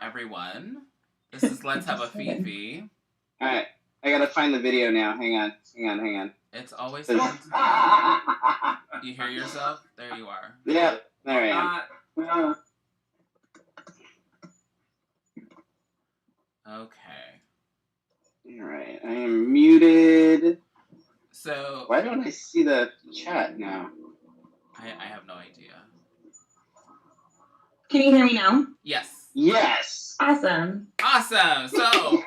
everyone. This is Let's Have a Fefe. Alright, I gotta find the video now. Hang on. It's always You hear yourself? There you are. Yeah, there I am. Okay. Alright, I am muted. So... Why don't I see the chat now? I have no idea. Can you hear me now? Yes. Yes! Awesome. So,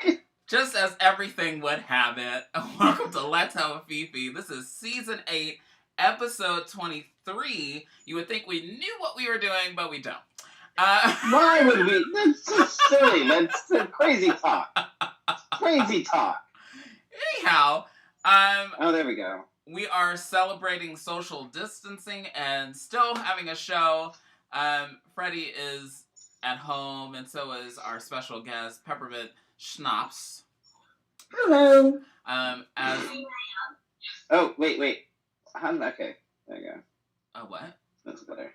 just as everything would have it, welcome to Let's Have a Fefe. This is Season 8, Episode 23. You would think we knew what we were doing, but we don't. Why would we? That's just silly. That's crazy talk. Crazy talk. Anyhow, oh, there we go. We are celebrating social distancing and still having a show. Freddy is at home, and so is our special guest, Peppermint Schnapps. Hello. Oh, wait. Okay, there you go. Oh, what? That's better.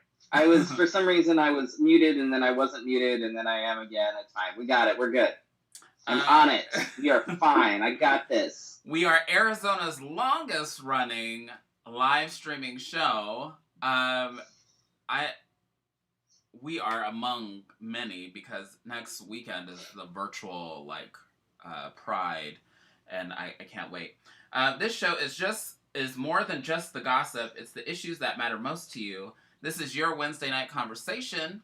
For some reason, I was muted, and then I wasn't muted, and then I am again. It's fine. We got it. We're good. I'm on it. We are fine. I got this. We are Arizona's longest running live streaming show. We are among many because next weekend is the virtual Pride, and I can't wait. This show is more than just the gossip. It's the issues that matter most to you. This is your Wednesday night conversation,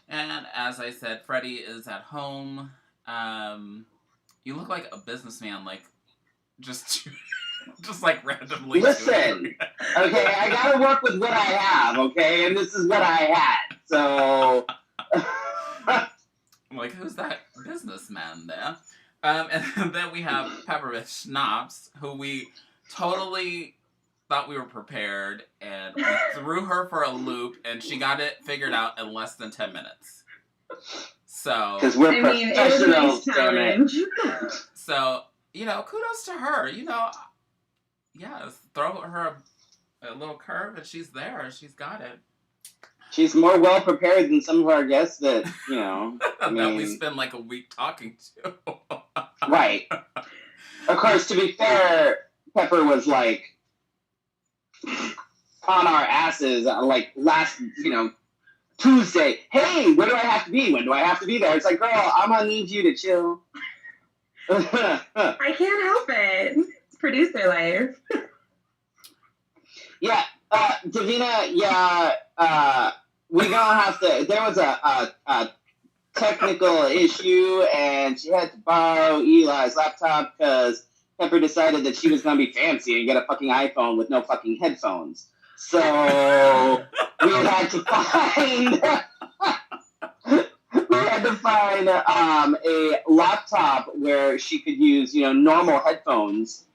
and as I said, Freddy is at home. You look like a businessman, just randomly. Listen, okay, I gotta work with what I have, okay, and this is what I had, so. I'm like, who's that businessman there? And then we have Peppermint Schnapps, who we totally thought we were prepared, and we threw her for a loop, and she got it figured out in less than 10 minutes. So, because we're professionals, damn it. So, kudos to her. Yes, throw her a little curve, and she's there. She's got it. She's more well prepared than some of our guests that that we spend a week talking to. Right. Of course, to be fair, Pepper was on our asses last Tuesday. Hey, where do I have to be? When do I have to be there? It's like, girl, I'm gonna need you to chill. I can't help it. It's producer life. Yeah, Davina, we gonna have to. There was a technical issue, and she had to borrow Eli's laptop because Pepper decided that she was gonna be fancy and get a fucking iPhone with no fucking headphones. So we had to find a laptop where she could use normal headphones,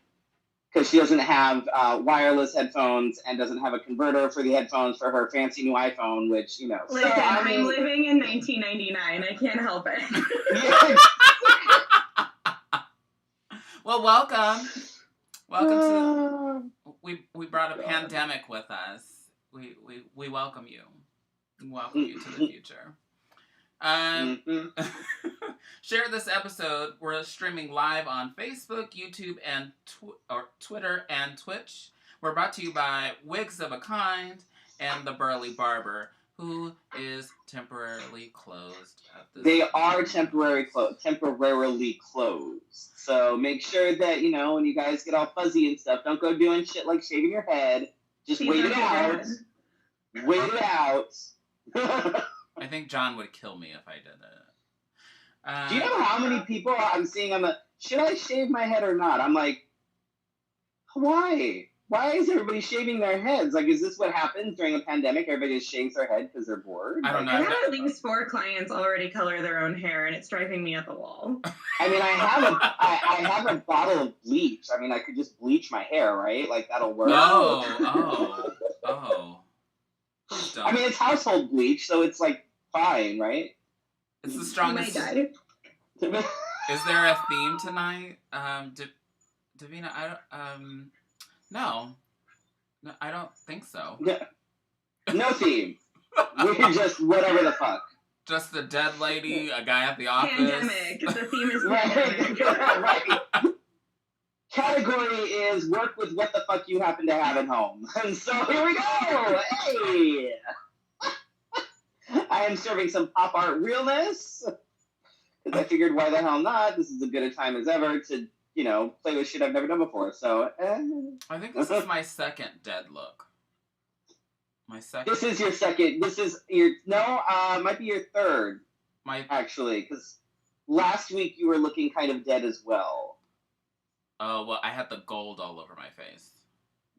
because she doesn't have wireless headphones and doesn't have a converter for the headphones for her fancy new iPhone, which Listen, I'm living in 1999. I can't help it. Well, welcome to. We brought a pandemic with us. We welcome you. We welcome you to the future. Share this episode. We're streaming live on Facebook, YouTube, and Twitter and Twitch. We're brought to you by Wigs of a Kind and the Burly Barber, who is temporarily closed at this They are temporarily closed. So make sure that, when you guys get all fuzzy and stuff, don't go doing shit like shaving your head. Just wait it out. Wait it out. I think John would kill me if I did it. Do you know how many people I'm seeing on the, should I shave my head or not? I'm like, why? Why is everybody shaving their heads? Is this what happens during a pandemic? Everybody just shaves their head because they're bored? I don't know. I have at least 4 clients already color their own hair, and it's driving me up the wall. I mean, I have a bottle of bleach. I mean, I could just bleach my hair, right? That'll work. Oh. I mean, it's household bleach, so it's fine, right? It's the strongest. Is there a theme tonight? Davina, no, I don't think so. No theme. We're just whatever the fuck. Just the dead lady, a guy at the office. Pandemic. The theme is pandemic. Right. Category is work with what the fuck you happen to have at home. And so here we go. Hey. I am serving some pop art realness. Because I figured, why the hell not? This is as good a time as ever to, play with shit I've never done before. So, I think this is my second dead look. My second. This is your second. This is your might be your third. Actually, because last week you were looking kind of dead as well. Oh well, I had the gold all over my face.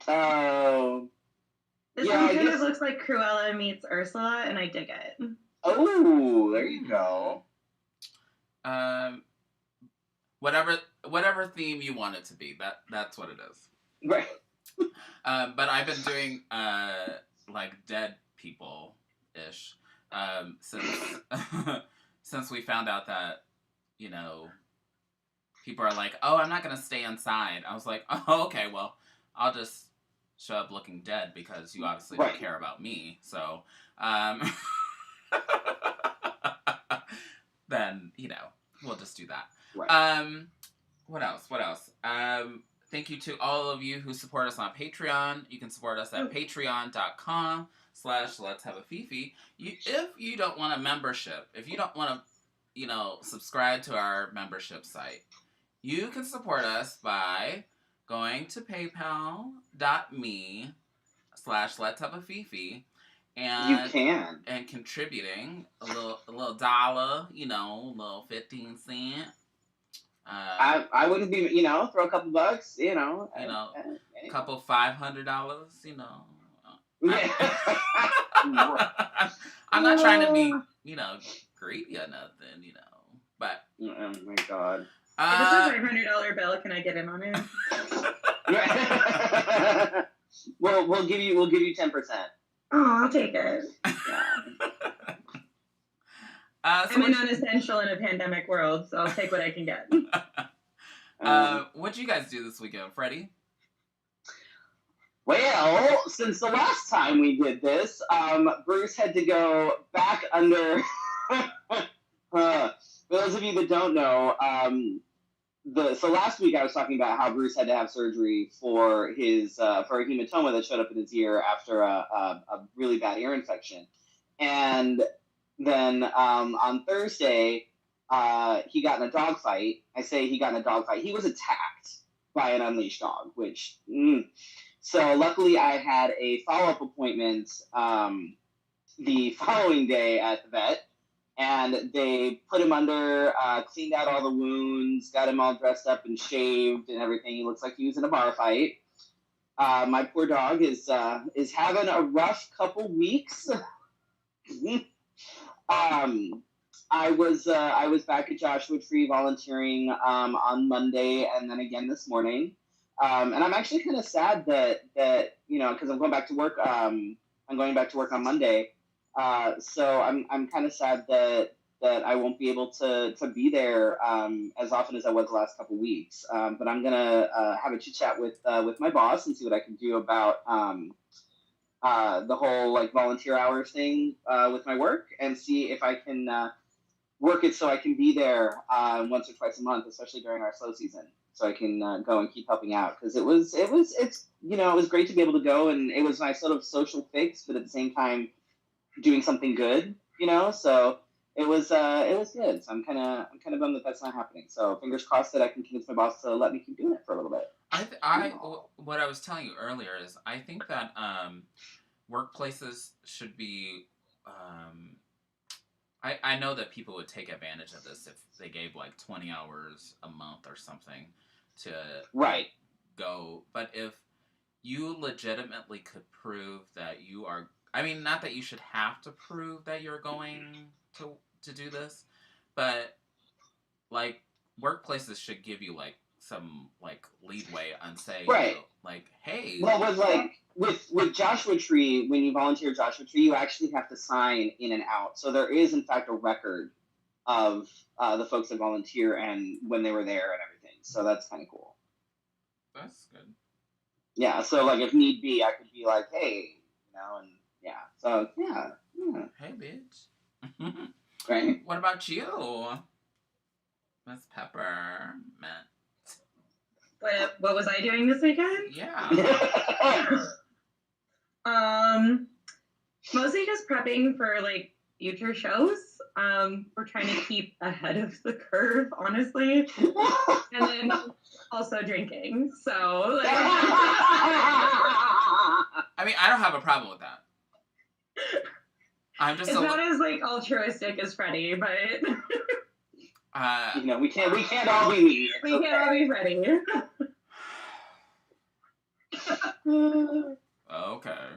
Oh. This one kind of looks like Cruella meets Ursula, and I dig it. Oh, there you go. Whatever theme you want it to be, that's what it is. Right. But I've been doing like dead people ish since we found out that people are like, oh, I'm not gonna stay inside. I was like, oh, okay, well, I'll just show up looking dead because you obviously don't care about me. So then we'll just do that. Right. What else? Thank you to all of you who support us on Patreon. You can support us at patreon.com/letshaveafefe. If you don't want a membership, if you don't want to, subscribe to our membership site, you can support us by going to paypal.me/letshaveafefe and contributing a little dollar, a little 15 cent. I wouldn't be, throw a couple bucks, a couple $500, I'm not trying to be, greedy or nothing, but. Oh my God. If it's a $500 bill, can I get in on it? Well, we'll give you 10%. Oh, I'll take it. Yeah. I'm a non-essential in a pandemic world, so I'll take what I can get. What'd you guys do this weekend, Freddie? Well, since the last time we did this, Bruce had to go back under. For those of you that don't know, so last week I was talking about how Bruce had to have surgery for his for a hematoma that showed up in his ear after a really bad ear infection, and then on Thursday he got in a dog fight. I say he got in a dog fight. He was attacked by an unleashed dog, which. So luckily I had a follow-up appointment the following day at the vet. And they put him under, cleaned out all the wounds, got him all dressed up and shaved and everything. He looks like he was in a bar fight. My poor dog is having a rough couple weeks. I was back at Joshua Tree volunteering on Monday and then again this morning. And I'm actually kind of sad that because I'm going back to work. I'm going back to work on Monday. So I'm kind of sad that I won't be able to be there as often as I was the last couple weeks. But I'm gonna have a chit chat with my boss and see what I can do about the whole volunteer hours thing with my work, and see if I can work it so I can be there once or twice a month, especially during our slow season, so I can go and keep helping out, because it was great to be able to go, and it was my sort of social fix, but at the same time doing something good, so it was good. So I'm kind of bummed that that's not happening. So fingers crossed that I can convince my boss to let me keep doing it for a little bit. What I was telling you earlier is I think that workplaces should be. I know that people would take advantage of this if they gave 20 hours a month or something to go. But if you legitimately could prove that you are. I mean, not that you should have to prove that you're going to do this, but workplaces should give you some leadway on saying hey. Well, with Joshua Tree, when you volunteer at Joshua Tree, you actually have to sign in and out. So there is in fact a record of the folks that volunteer and when they were there and everything. So that's kind of cool. That's good. Yeah. So if need be, I could be hey, and. Yeah. So yeah. Hey, bitch. Right? What about you, Miss Peppermint? What was I doing this weekend? Yeah. Mostly just prepping for like future shows. We're trying to keep ahead of the curve, honestly, and then also drinking. So, like, I mean, I don't have a problem with that. I'm just it's not as like altruistic as Freddy, but you know, we can't all be me. we can't all be Freddy. Okay.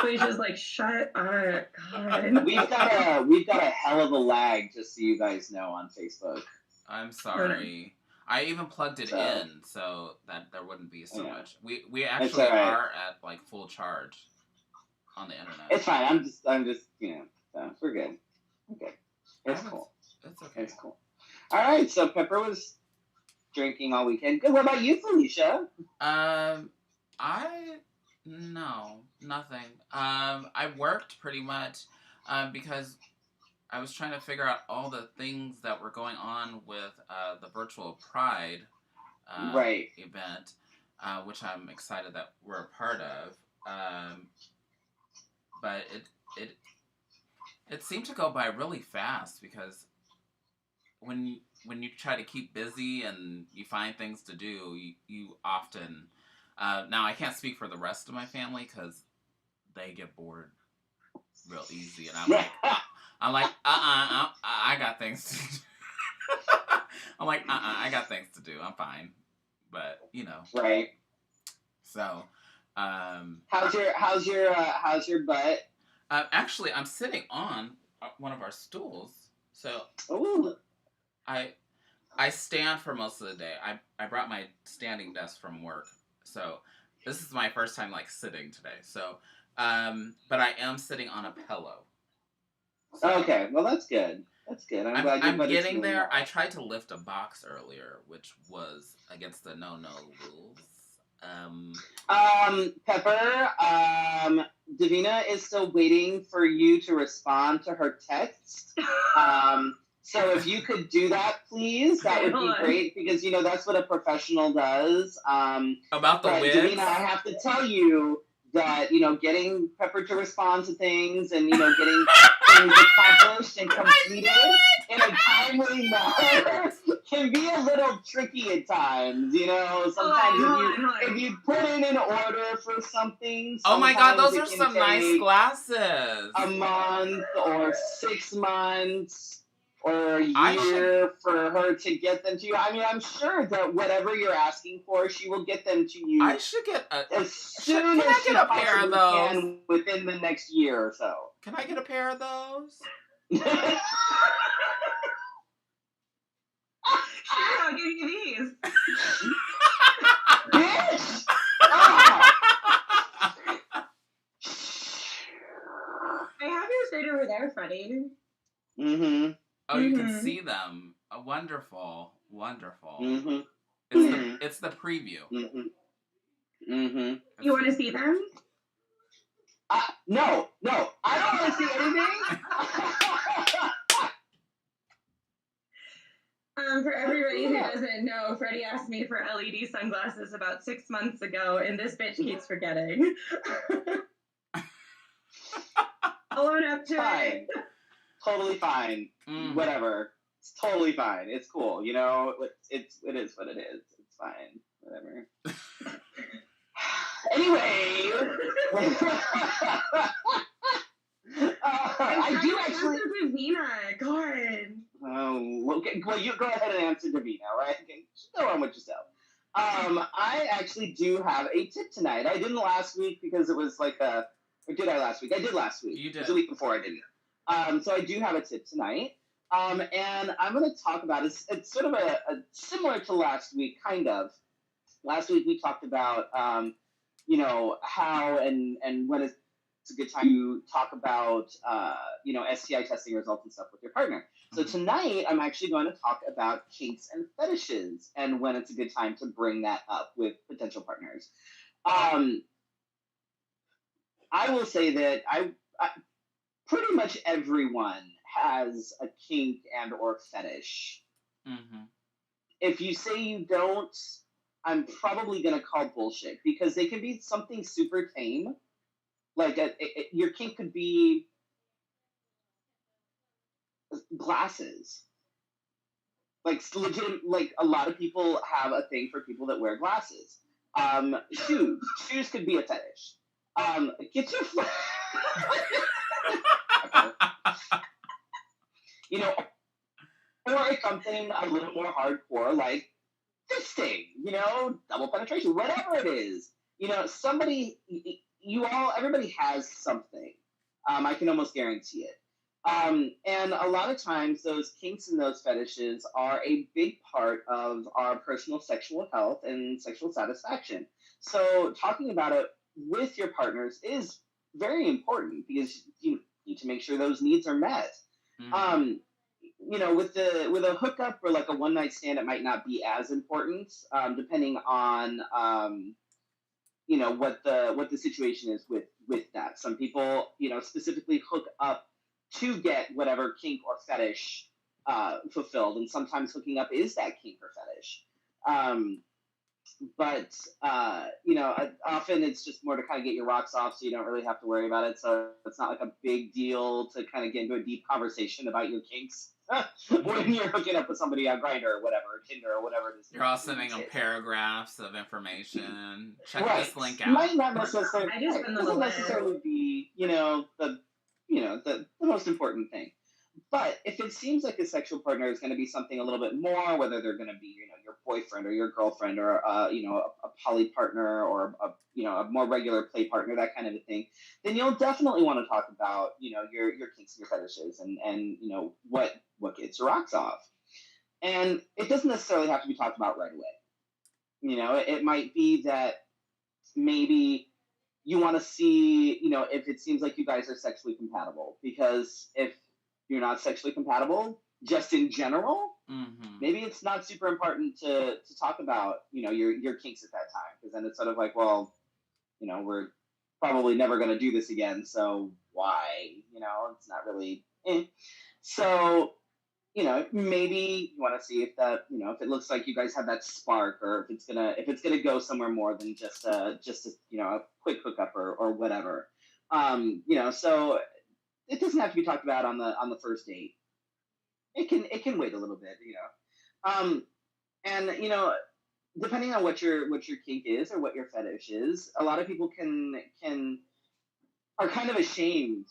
Felicia's like, shut up, God. We've got a hell of a lag, just so you guys know, on Facebook. I'm sorry. I even plugged it in so that there wouldn't be so much. We actually are at like full charge on the internet. It's fine. I'm just you know, we're good. Okay. It's cool. It's okay. It's cool. All right. So Pepper was drinking all weekend. Good. What about you, Felicia? No, nothing. I worked pretty much because I was trying to figure out all the things that were going on with the virtual Pride event, which I'm excited that we're a part of. But it seemed to go by really fast because when you try to keep busy and you find things to do, you often now I can't speak for the rest of my family because they get bored real easy, and I'm like I got things to do. I'm like I got things to do. I'm fine, but you know. Right. So, how's your butt? Actually, I'm sitting on one of our stools, so I stand for most of the day. I brought my standing desk from work, so this is my first time like sitting today. So, but I am sitting on a pillow. So, okay, well that's good. That's good. I'm glad I'm getting there. Well. I tried to lift a box earlier, which was against the no rules. Pepper, Davina is still waiting for you to respond to her text. So if you could do that, please, that would be great, because, you know, that's what a professional does. About the wigs? Davina, I have to tell you that, you know, getting Pepper to respond to things and, you know, getting things accomplished and completed in a timely manner can be a little tricky at times, you know. Sometimes if you put in an order for something, oh my God, those are some nice glasses. A month or 6 months or a year for her to get them to you. I mean, I'm sure that whatever you're asking for, she will get them to you. I should get as soon as she pair of those can within the next year or so. Can I get a pair of those? Sure, I'll give you these. Bitch! Oh. I have yours right over there, Freddy. Mm-hmm. Oh, you can see them. Wonderful. Mm-hmm. It's the preview. Mm-hmm. Mm-hmm. You want to see them? No. I don't want to see anything. For everybody who doesn't know, Freddy asked me for LED sunglasses about 6 months ago, and this bitch keeps forgetting. I'll own up to it. Totally fine. Whatever. It's totally fine. It's cool. You know, it is what it is. It's fine. Whatever. Anyway. I do actually. Davina, God. Oh, okay. Well, you go ahead and answer Davina, right? Okay, just go on with yourself. I actually do have a tip tonight. I didn't last week because it was like or did I last week? I did last week. You did. It was the week before I didn't. So I do have a tip tonight. And I'm going to talk about it's sort of a similar to last week, kind of. Last week we talked about you know, how and when it's a good time to talk about you know, STI testing results and stuff with your partner. So tonight I'm actually going to talk about kinks and fetishes and when it's a good time to bring that up with potential partners. I will say that pretty much everyone has a kink and or fetish. Mm-hmm. If you say you don't, I'm probably going to call bullshit, because they can be something super tame. Like your kink could be glasses. Like legit, like a lot of people have a thing for people that wear glasses. Shoes could be a fetish. Get your you know, or something a little more hardcore, like fisting, double penetration, whatever it is. Everybody has something. I can almost guarantee it. And a lot of times those kinks and those fetishes are a big part of our personal sexual health and sexual satisfaction. So talking about it with your partners is very important, because you need to make sure those needs are met. Mm-hmm. With a hookup or like a one night stand, it might not be as important, depending on what the situation is with that. Some people specifically hook up to get whatever kink or fetish fulfilled, and sometimes hooking up is that kink or fetish. But often it's just more to kind of get your rocks off, so you don't really have to worry about it. So it's not like a big deal to kind of get into a deep conversation about your kinks when you're hooking up with somebody on Grindr or whatever, or Tinder or whatever it is. You're all sending them paragraphs of information. Check this link out. Might not necessarily. I just doesn't necessarily be the most important thing. But if it seems like a sexual partner is going to be something a little bit more, whether they're going to be, your boyfriend or your girlfriend, or a poly partner, or a more regular play partner, that kind of a thing, then you'll definitely want to talk about, your kinks and your fetishes, and what gets your rocks off. And it doesn't necessarily have to be talked about right away. It might be that maybe you want to see, if it seems like you guys are sexually compatible, because if you're not sexually compatible, just in general, mm-hmm. maybe it's not super important to talk about, your kinks at that time, because then it's sort of like, well, we're probably never going to do this again, so why? It's not really. So, maybe you want to see if that, if it looks like you guys have that spark, or if it's gonna go somewhere more than just a quick hookup or whatever. So it doesn't have to be talked about on the first date. It can wait a little bit, and depending on what your kink is or what your fetish is, a lot of people are kind of ashamed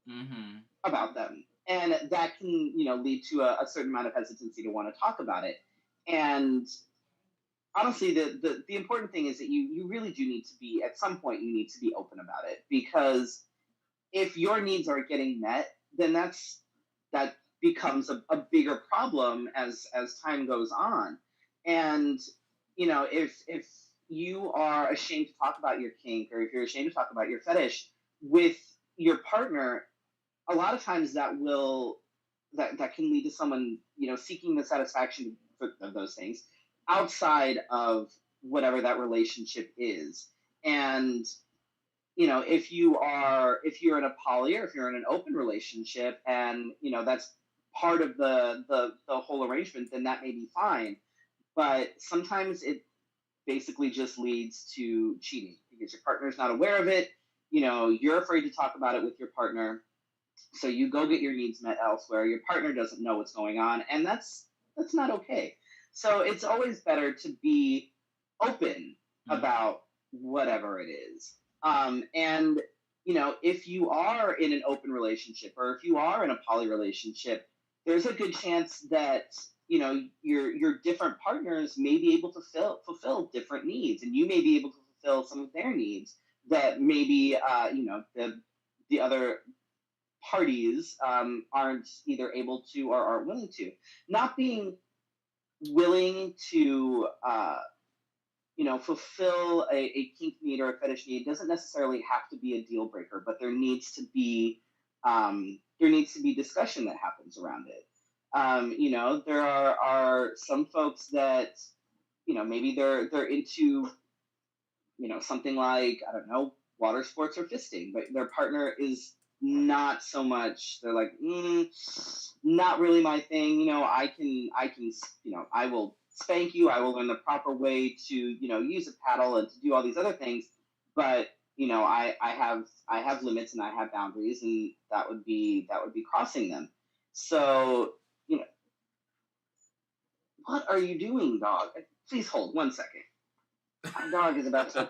mm-hmm. about them, and that can lead to a certain amount of hesitancy to want to talk about it. And honestly, the important thing is that you really do need to be, at some point, you need to be open about it, because if your needs aren't getting met, then that becomes a bigger problem as time goes on. And if you are ashamed to talk about your kink, or if you're ashamed to talk about your fetish with your partner, a lot of times that can lead to someone seeking the satisfaction of those things outside of whatever that relationship is. And if you're in a poly, or if you're in an open relationship, and that's part of the whole arrangement, then that may be fine. But sometimes it basically just leads to cheating, because your partner's not aware of it. You're afraid to talk about it with your partner, so you go get your needs met elsewhere. Your partner doesn't know what's going on, and that's not okay. So it's always better to be open about whatever it is. And if you are in an open relationship, or if you are in a poly relationship, there's a good chance that your different partners may be able to fulfill different needs, and you may be able to fulfill some of their needs that maybe the other parties aren't either able to or aren't willing to. Not being willing to fulfill a kink need or a fetish need doesn't necessarily have to be a deal breaker, but there needs to be discussion that happens around it. There are some folks that maybe they're into something like, I don't know, water sports or fisting, but their partner is not so much. They're like, not really my thing. You know, I can, I will spank you. I will learn the proper way to, use a paddle and to do all these other things. But, I have limits and I have boundaries, and that would be crossing them. So, what are you doing, dog? Please hold 1 second. My dog is about to.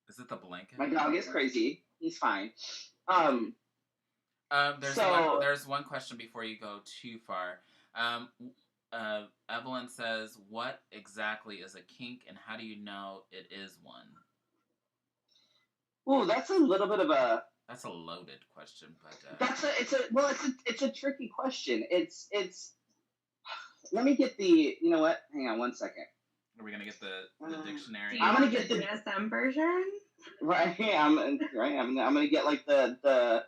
Is it the blanket? My dog is crazy. He's fine. There's one question before you go too far. Evelyn says, "What exactly is a kink, and how do you know it is one?" Oh, that's a little bit of a. That's a loaded question, but it's a tricky question. It's. Let me get the. You know what? Hang on 1 second. Are we gonna get the dictionary? I'm gonna get the DSM version. Right. I'm gonna get like the. I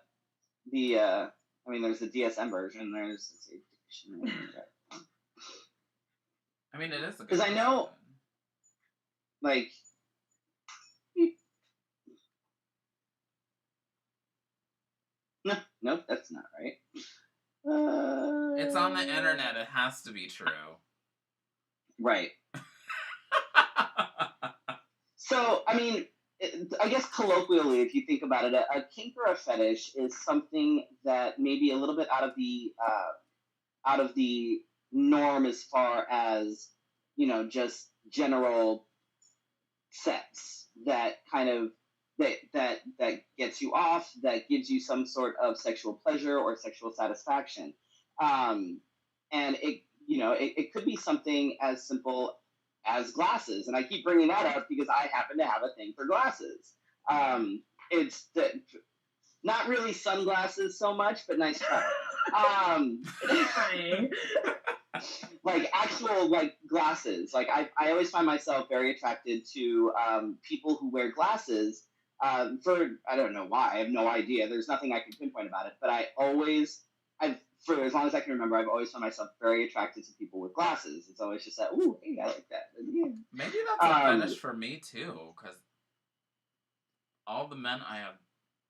mean, there's the DSM version. There's the dictionary. I mean, it is a good. Because I know. Like. No, that's not right. It's on the internet. It has to be true. Right. So, I mean, I guess colloquially, if you think about it, a kink or a fetish is something that may be a little bit out of the norm as far as, just general sex that kind of that gets you off, that gives you some sort of sexual pleasure or sexual satisfaction. And it could be something as simple as glasses. And I keep bringing that up because I happen to have a thing for glasses. It's not really sunglasses so much, but nice try. Like actual glasses. Like I always find myself very attracted to people who wear glasses. For I don't know why. I have no idea. There's nothing I can pinpoint about it. But for as long as I can remember, I've always found myself very attracted to people with glasses. It's always just that, ooh, hey, I like that. Yeah. Maybe that's a fetish for me too, because all the men I have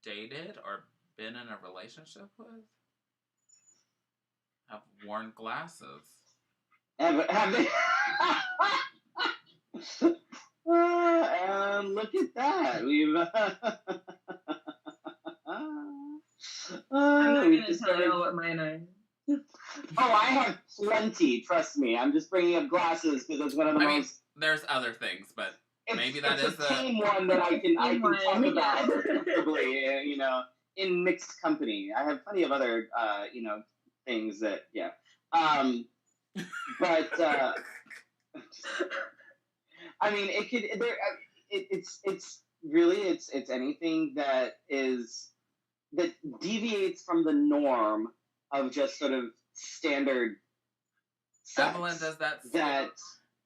dated or been in a relationship with have worn glasses. Have they? And look at that. We've. I'm not going to tell you what mine are. I have plenty. Trust me. I'm just bringing up glasses because it's one of the most. There's other things, but maybe that is a tame one that I can talk about comfortably. In mixed company. I have plenty of other things that but I mean, it could. It's really it's anything that deviates from the norm of just sort of standard sex. Evelyn, does that?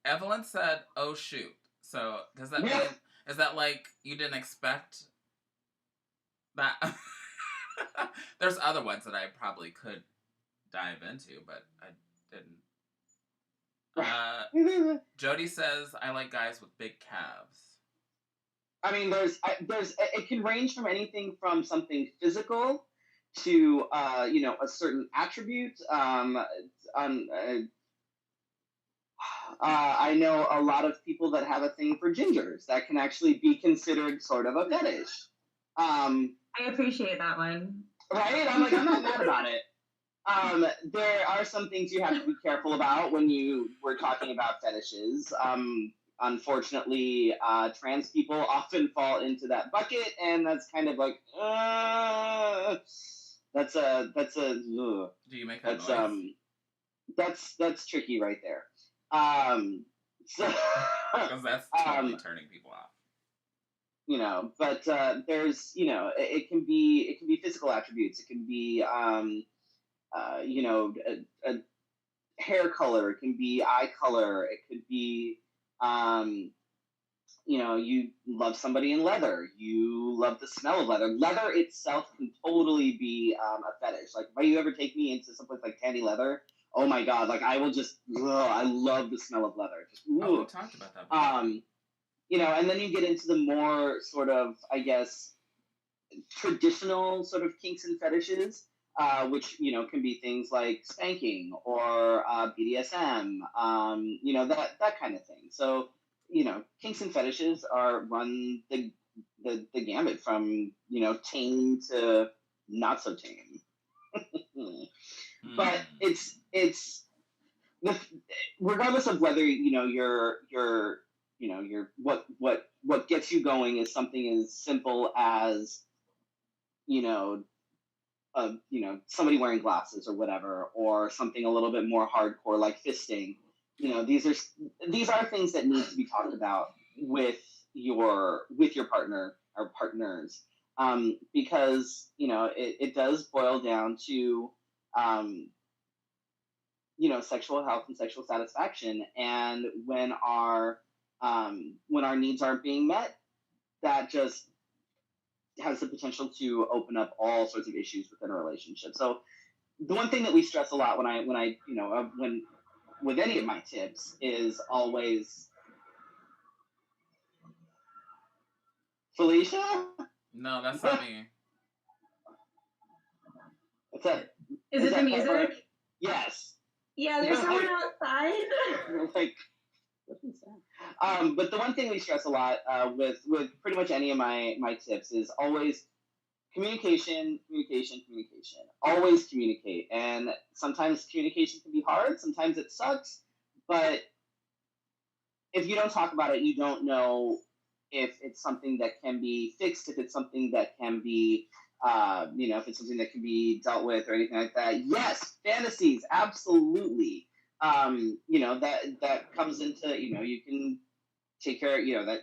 Evelyn said, "Oh shoot." So does that mean? Is that like you didn't expect that? There's other ones that I probably could dive into, but I didn't. Jody says, "I like guys with big calves." I mean, it can range from anything from something physical to a certain attribute. I know a lot of people that have a thing for gingers that can actually be considered sort of a fetish. I appreciate that one. Right? I'm not mad about it. There are some things you have to be careful about when you were talking about fetishes. Unfortunately, trans people often fall into that bucket, and that's kind of like, that's a. Do you make that noise? That's tricky right there. Because that's totally turning people off. But there's, it can be physical attributes. It can be, a hair color. It can be eye color. It could be, you love somebody in leather. You love the smell of leather. Leather itself can totally be a fetish. Like, if you ever take me into someplace like Tandy Leather, oh my God, like I will just, I love the smell of leather. Just, we talked about that before. and then you get into the more sort of, I guess, traditional sort of kinks and fetishes, which can be things like spanking or BDSM, that kind of thing. So kinks and fetishes run the gambit from tame to not so tame. But it's regardless of whether your what gets you going is something as simple as somebody wearing glasses or whatever, or something a little bit more hardcore like fisting. These are things that need to be talked about with your partner or partners, because it does boil down to sexual health and sexual satisfaction, and when our needs aren't being met, that just has the potential to open up all sorts of issues within a relationship. So the one thing that we stress a lot when with any of my tips is always, Felicia? No, that's not me. What's that? Is it the music? Pepper? Yes. Yeah, there's someone outside. Like, what is that? But the one thing we stress a lot with pretty much any of my tips is always communication. Always communicate. And sometimes communication can be hard. Sometimes it sucks. But if you don't talk about it, you don't know if it's something that can be fixed, if it's something that can be, if it's something that can be dealt with or anything like that. Yes, fantasies, absolutely. That comes into, you can take care of, that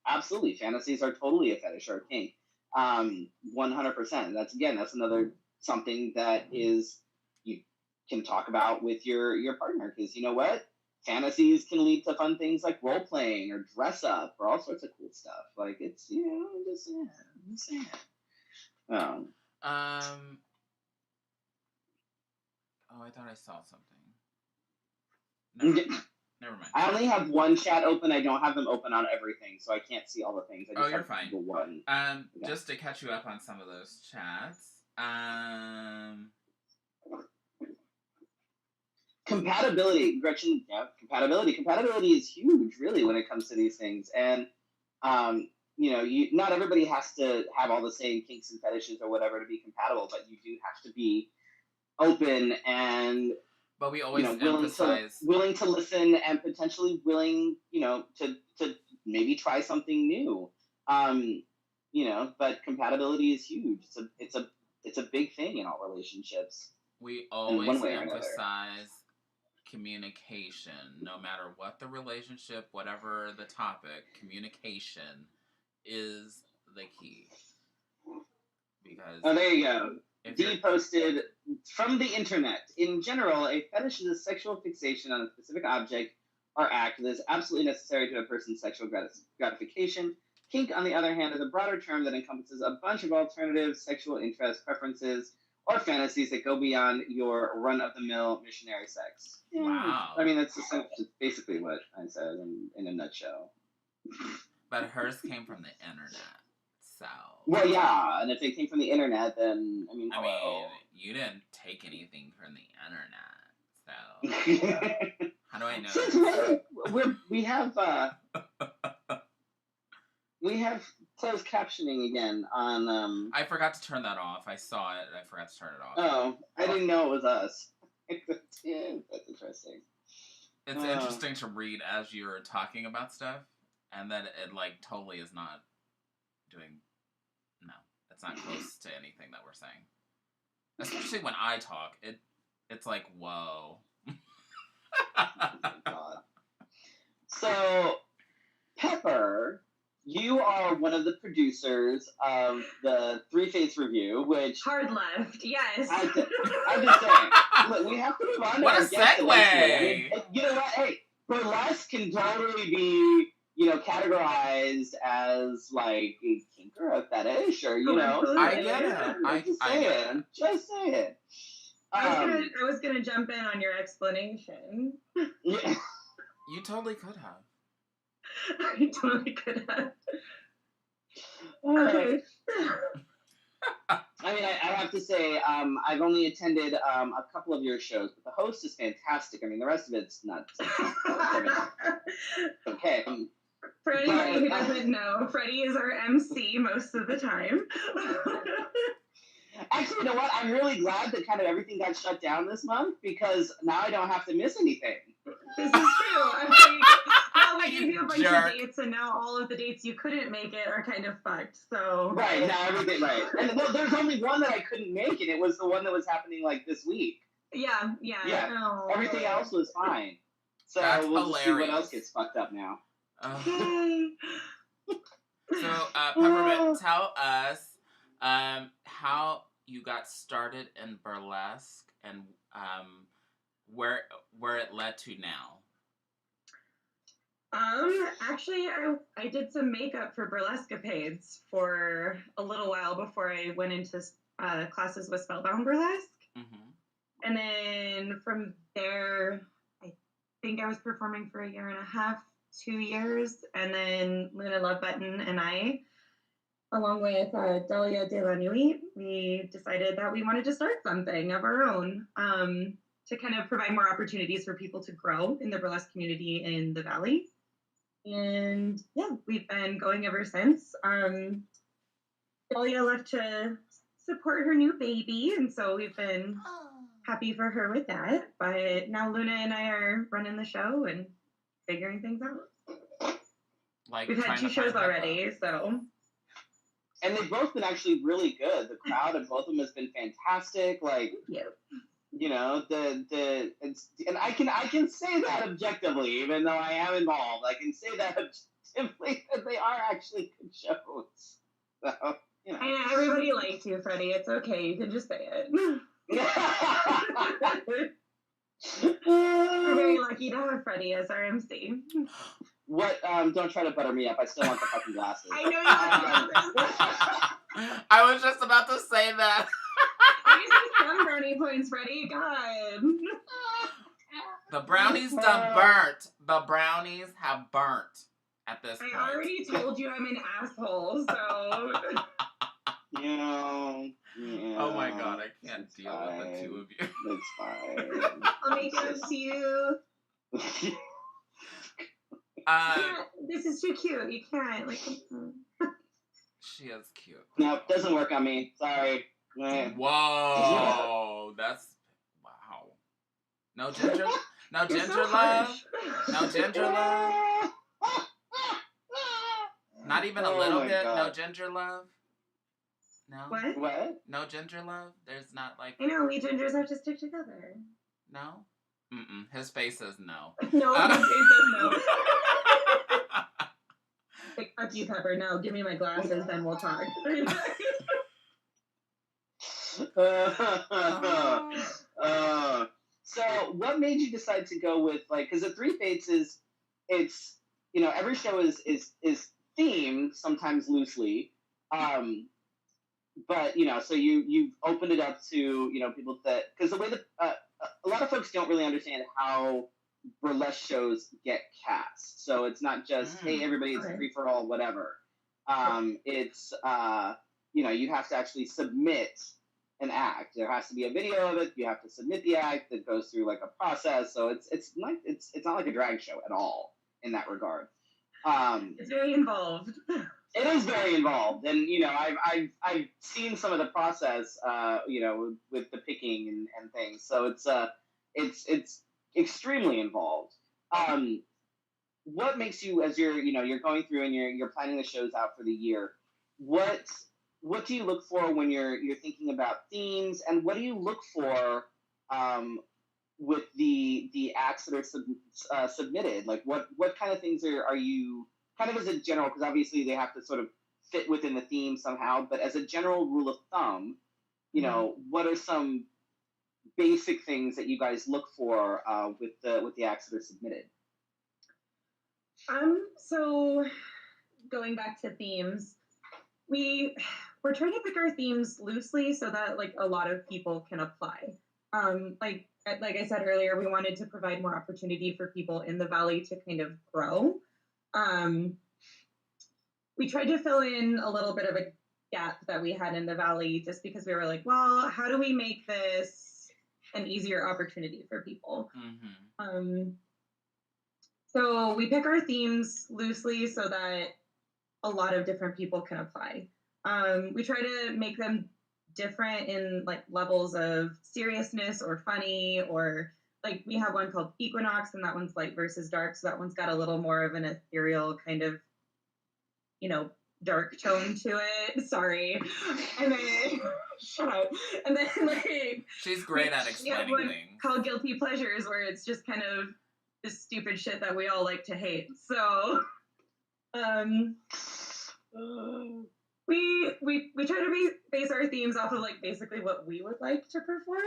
absolutely, fantasies are totally a fetish or a kink. 100%. That's another something that is, you can talk about with your partner, because you know what? Fantasies can lead to fun things like role playing or dress up or all sorts of cool stuff. Like, it's, just saying. Oh, I thought I saw something. Never mind. I only have one chat open. I don't have them open on everything, so I can't see all the things. I just you're fine. The one. Just to catch you up on some of those chats. Compatibility, Gretchen. Yeah, compatibility. Compatibility is huge, really, when it comes to these things. And not everybody has to have all the same kinks and fetishes or whatever to be compatible, but you do have to be open and. But we always emphasize willing to listen and potentially willing, to maybe try something new. But compatibility is huge. It's a big thing in all relationships. We always emphasize communication, no matter what the relationship, whatever the topic. Communication is the key. Because there you go. Dee posted, from the internet, in general, a fetish is a sexual fixation on a specific object or act that is absolutely necessary to a person's sexual gratification. Kink, on the other hand, is a broader term that encompasses a bunch of alternative sexual interests, preferences, or fantasies that go beyond your run-of-the-mill missionary sex. Yeah. Wow. I mean, that's basically what I said in a nutshell. But hers came from the internet. So. Well, yeah, and if it came from the internet, then, you didn't take anything from the internet, so how do I know? Since we have closed captioning again on. I forgot to turn that off. I saw it. I forgot to turn it off. Oh, I didn't know it was us. That's interesting. It's interesting to read as you're talking about stuff, and that it totally is not doing. No, it's not close to anything that we're saying. Especially when I talk, it's like, whoa. Oh, God. So, Pepper, you are one of the producers of the Three Fates review, which hard left, yes. I'm just saying. Look, we have to move on. What a segue! You know what? Hey, burlesque can totally be, categorized as a kink or a fetish, or I get it. I'm just saying. I was gonna jump in on your explanation. Yeah. You totally could have. I totally could have. Okay. I mean, I have to say, I've only attended a couple of your shows, but the host is fantastic. I mean, the rest of it's nuts. Okay. For anybody who doesn't know, Freddy is our MC most of the time. Actually, you know what? I'm really glad that kind of everything got shut down this month because now I don't have to miss anything. This is true. I'm like, well, we gave you a bunch Jerk. of dates, and now all of the dates you couldn't make it are kind of fucked. So Right, now everything, right. And well, there's only one that I couldn't make, and it was the one that was happening like this week. yeah. No. Everything else was fine. So That's we'll just see what hilarious. else gets fucked up now. Yay. So, Peppermint, tell us how you got started in burlesque and where it led to now. Actually, I did some makeup for Burlescapades for a little while before I went into classes with Spellbound Burlesque. Mm-hmm. And then from there, I think I was performing for 1.5 years, 2 years. And then Luna Lovebutton and I, along with Delia De La Nuit, we decided that we wanted to start something of our own to kind of provide more opportunities for people to grow in the burlesque community in the Valley. And yeah, we've been going ever since. Delia left to support her new baby, and so we've been happy for her with that. But now Luna and I are running the show and figuring things out. Like we've had 2 shows already, so. And they've both been actually really good. The crowd of both of them has been fantastic. Like, you know, and I can say that objectively, even though I am involved. I can say that objectively that they are actually good shows. So, you know. I know, everybody likes you, Freddie. It's okay. You can just say it. We're very lucky to have Freddie as our MC. What? Don't try to butter me up. I still want the fucking glasses. I know you. I was just about to say that. I used to some brownie points, Freddie. God. The brownies done burnt. The brownies have burnt at this point. I already told you I'm an asshole, so. Yeah. Oh my god, I can't deal with the two of you. It's fine. I'll make it up to you. This is too cute. You can't. Like. She is cute. No, it doesn't work on me. Sorry. Whoa, that's wow. No ginger love. No ginger love. Not even a little bit. God. No ginger love. No. What? No ginger love. There's not like. I know we gingers have to stick together. No. His face says no. No, his face says no. Like, fuck you, Pepper. No, give me my glasses, then we'll talk. So what made you decide to go with, like, because the Three Fates it's you know, every show is themed, sometimes loosely, but you know, so you've opened it up to, you know, people that, because the way that a lot of folks don't really understand how burlesque shows get cast. So it's not just hey, everybody, it's free for all, whatever. It's you know, you have to actually submit an act. There has to be a video of it. You have to submit the act that goes through like a process. So it's not like a drag show at all in that regard. It's very involved. It is very involved, and you know, I've seen some of the process, you know, with the picking and things. So it's extremely involved. What makes you, as you're going through and you're planning the shows out for the year, what do you look for when you're thinking about themes, and what do you look for with the acts that are submitted? Like what kind of things are you, kind of as a general, because obviously they have to sort of fit within the theme somehow, but as a general rule of thumb, you know, what are some basic things that you guys look for with the acts that are submitted? So going back to themes, we're trying to pick our themes loosely so that like a lot of people can apply. Like I said earlier, we wanted to provide more opportunity for people in the Valley to kind of grow. We tried to fill in a little bit of a gap that we had in the Valley just because we were like, well, how do we make this an easier opportunity for people? So we pick our themes loosely so that a lot of different people can apply. We try to make them different in like levels of seriousness or funny, or like we have one called Equinox, and that one's light versus dark. So that one's got a little more of an ethereal kind of, dark tone to it. Sorry. And then shut up. And then like she's great at explaining things. Called Guilty Pleasures, where it's just kind of this stupid shit that we all like to hate. So we try to base our themes off of like basically what we would like to perform,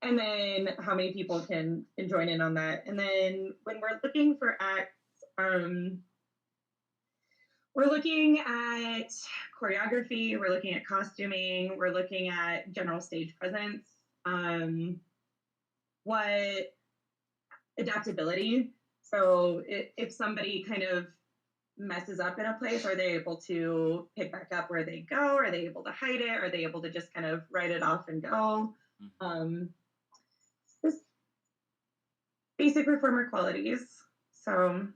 and then how many people can join in on that. And then when we're looking for acts, we're looking at choreography, we're looking at costuming, we're looking at general stage presence, what adaptability. So if somebody kind of messes up in a place, are they able to pick back up where they go? Are they able to hide it? Are they able to just kind of write it off and go? Just basic performer qualities. So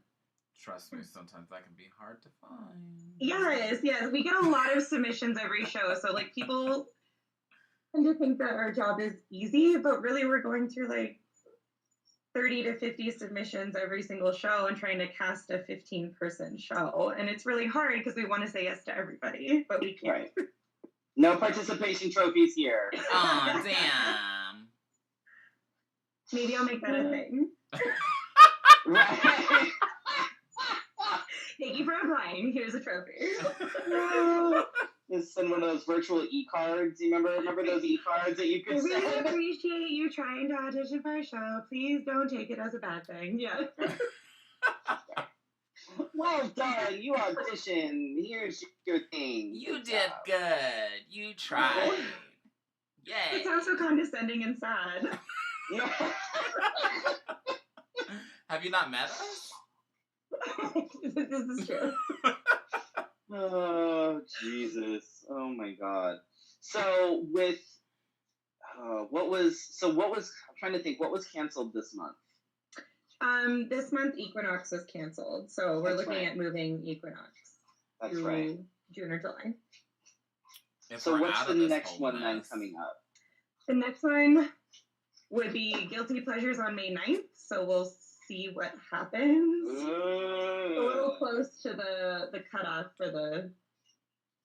trust me, sometimes that can be hard to find. Yes. We get a lot of submissions every show. So like people tend to think that our job is easy, but really we're going through like 30 to 50 submissions every single show and trying to cast a 15-person show. And it's really hard because we want to say yes to everybody, but we can't. Right. No participation trophies here. Oh, damn. Maybe I'll make that a thing. Right. Thank you for applying. Here's a trophy. Just send one of those virtual e-cards. You remember those e-cards that you could send? I really appreciate you trying to audition for a show. Please don't take it as a bad thing. Yeah. Well done. You auditioned. Here's your thing. You did good. You tried. Yay. It sounds so condescending and sad. Have you not met us? This is true. Oh, Jesus. Oh, my God. So, I'm trying to think, what was canceled this month? This month, Equinox was canceled. So we're looking at moving Equinox. That's right. June or July. So what's the next one then coming up? The next one would be Guilty Pleasures on May 9th. So we'll see what happens. A little close to the cutoff for the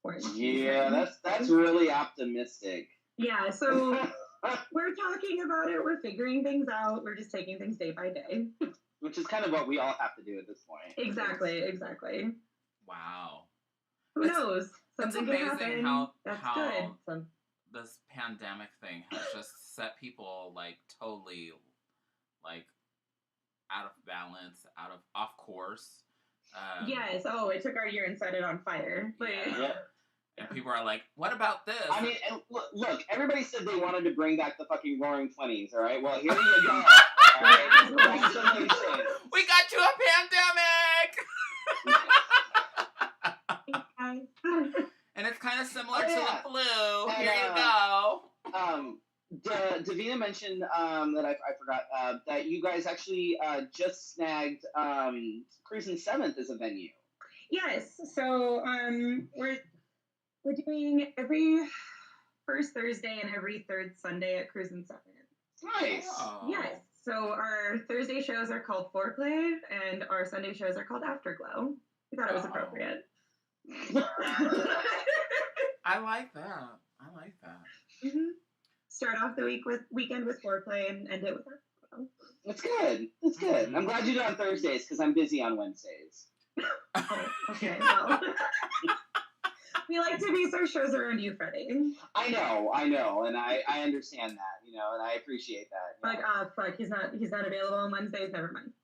quarantine. Yeah, that's really optimistic. Yeah, so we're talking about it. We're figuring things out. We're just taking things day by day. Which is kind of what we all have to do at this point. Exactly. Wow. Who knows? Something it's amazing can happen. how That's good. This pandemic thing has just set people like totally like out of balance, off course. Yes. Oh, it took our year and set it on fire. But yeah. And people are like, what about this? I mean, look, everybody said they wanted to bring back the fucking Roaring 20s, all right? Well, here you go. All right? Congratulations. We got to a pandemic! And it's kind of similar to the flu. Here you go. Davina mentioned that I forgot that you guys actually just snagged Cruisin' 7th as a venue. Yes. So we're doing every first Thursday and every third Sunday at Cruisin' 7th. Nice. Oh. Yes. So our Thursday shows are called Foreplay and our Sunday shows are called Afterglow. We thought it was appropriate. I like that. Mm-hmm. Start off the weekend with Foreplay and end it with Afterglow. It's good. Mm-hmm. I'm glad you do it on Thursdays because I'm busy on Wednesdays. Oh, okay. Well. We like to base our shows around you, Freddy. I know, and I understand that, and I appreciate that. Like, fuck, he's not available on Wednesdays. Never mind.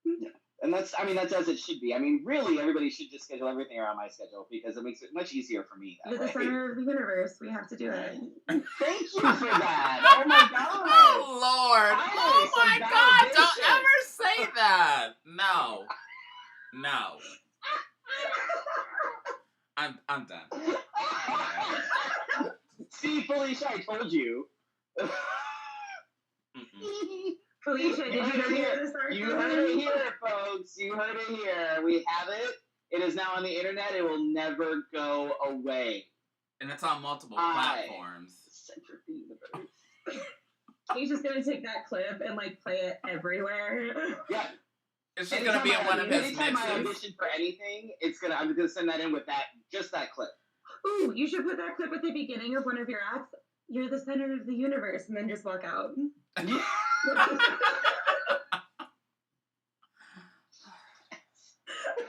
Yeah. And that's as it should be. I mean, really, everybody should just schedule everything around my schedule because it makes it much easier for me. You're the center of the universe. We have to do it. Thank you for that. Oh my God. Oh Lord. Oh my God. Don't ever say that. No. No. I'm done. See, Felicia, I told you. Felicia, did you hear this? You heard it here, folks. You heard it here. We have it. It is now on the internet. It will never go away. And it's on multiple platforms. Center the universe. He's just gonna take that clip and like play it everywhere. Yeah. It's just gonna be in one of his anytime I mixes. audition for anything, I'm gonna send that in with just that clip. Ooh, you should put that clip at the beginning of one of your acts. You're the center of the universe, and then just walk out.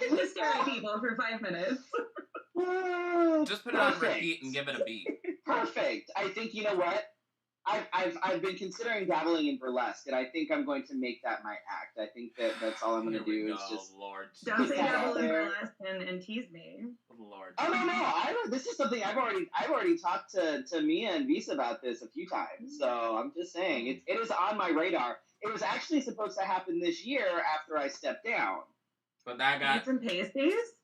Just stare at people for 5 minutes. Just put it on repeat and give it a beat. Perfect. I think, you know what? I've been considering dabbling in burlesque, and I think I'm going to make that my act. I think that's all I'm going to do is just. Lord. Don't say dabble in burlesque and tease me. Lord. Oh no! This is something I've already talked to Mia and Visa about this a few times. So I'm just saying it is on my radar. It was actually supposed to happen this year after I stepped down. But that got Need some pasties?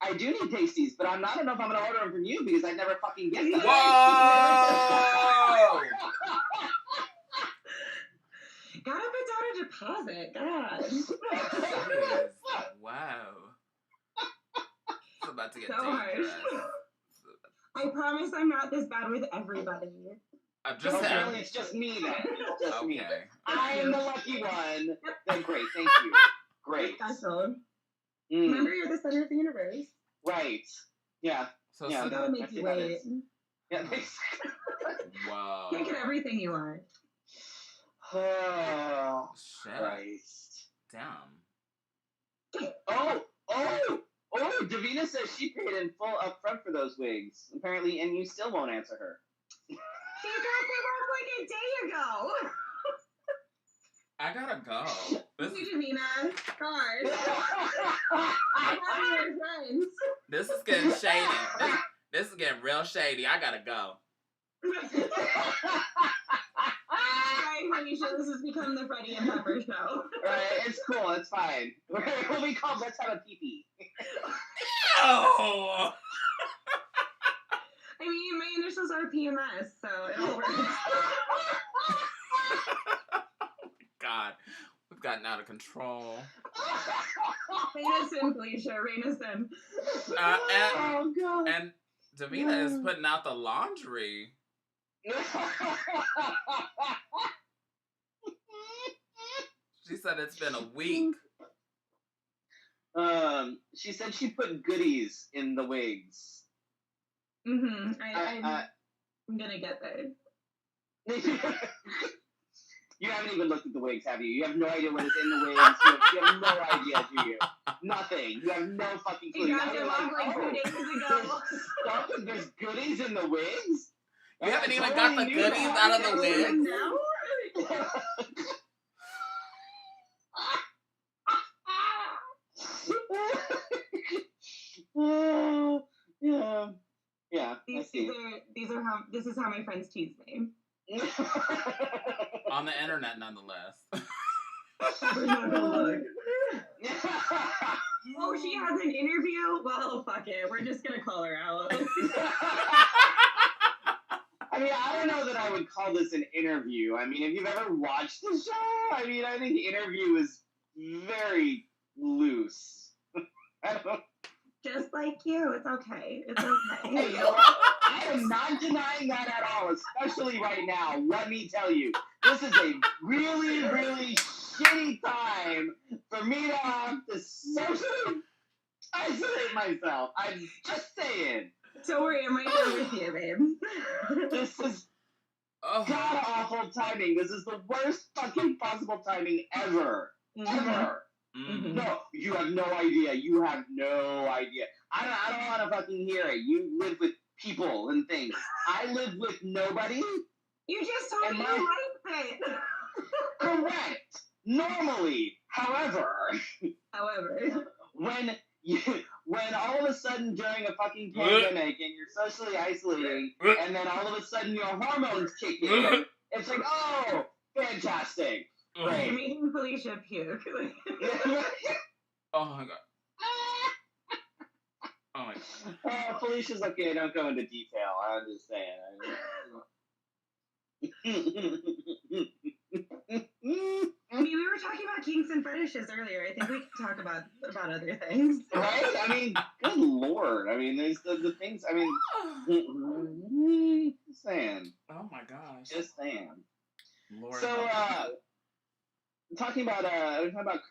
I do need pasties, but I don't know if I'm gonna order them from you because I never fucking get them. Whoa! Gotta put down a deposit. God. Jeez. Wow. It's about to get So dangerous. I promise I'm not this bad with everybody. I'm just Apparently it's just me then. It's just me. Okay. I am the lucky one. Then great, thank you. Great. Special. Remember, you're the center of the universe. Right. Yeah. So Yeah. I'm gonna make you wait. Yeah. Whoa. Can't get everything you want. Oh, Shit. Christ. Damn. Oh, Davina says she paid in full upfront for those wigs. Apparently, and you still won't answer her. She dropped them off like a day ago. I gotta go. Thank you, Davina. God. I'm your friends. This is getting shady. This is getting real shady. I gotta go. Alright, Felicia, this has become the Freddy and Pepper show. Right, it's cool, it's fine. We'll be called Let's Have a Pee-Pee. Oh! I mean, my initials are PMS, so it all works. God, we've gotten out of control. Rein us in, Felicia. Rein us in. Oh, God. And Davina is putting out the laundry. She said it's been a week. She said she put goodies in the wigs. Mm-hmm. I'm gonna get there. You haven't even looked at the wigs, have you? You have no idea what is in the wigs. You have no idea, do you? Nothing. You have no fucking clue. You got them off like 2 days ago. There's goodies in the wigs? You haven't even got the goodies out of the wigs? Yeah. This is how my friends tease me. On the internet, nonetheless. We're not gonna look. Oh, she has an interview? Well, fuck it. We're just gonna call her out. I mean, I don't know that I would call this an interview. I mean, if you've ever watched the show, I mean, I think the interview is very loose. I don't. Just like you. It's okay. It's okay. Hey, you know what? I am not denying that at all, especially right now. Let me tell you, this is a really, really shitty time for me to have to socially isolate myself. I'm just saying. Don't worry, I'm right there with you, babe. This is god-awful timing. This is the worst fucking possible timing ever. Ever. Mm-hmm. No, you have no idea. You have no idea. I don't want to fucking hear it. You live with people and things. I live with nobody. You just told me you liked it. Correct. Normally, however, when all of a sudden during a fucking pandemic and you're socially isolating, and then all of a sudden your hormones kick in, it's like, oh, fantastic. You're making Felicia puke. Oh my god. Oh my god. Felicia's okay. Don't go into detail. I'm just saying. I mean, we were talking about kinks and fetishes earlier. I think we can talk about other things. Right? I mean, good lord. I mean, there's the things. I mean, just saying. Oh my gosh. Just saying. Lord. So, talking about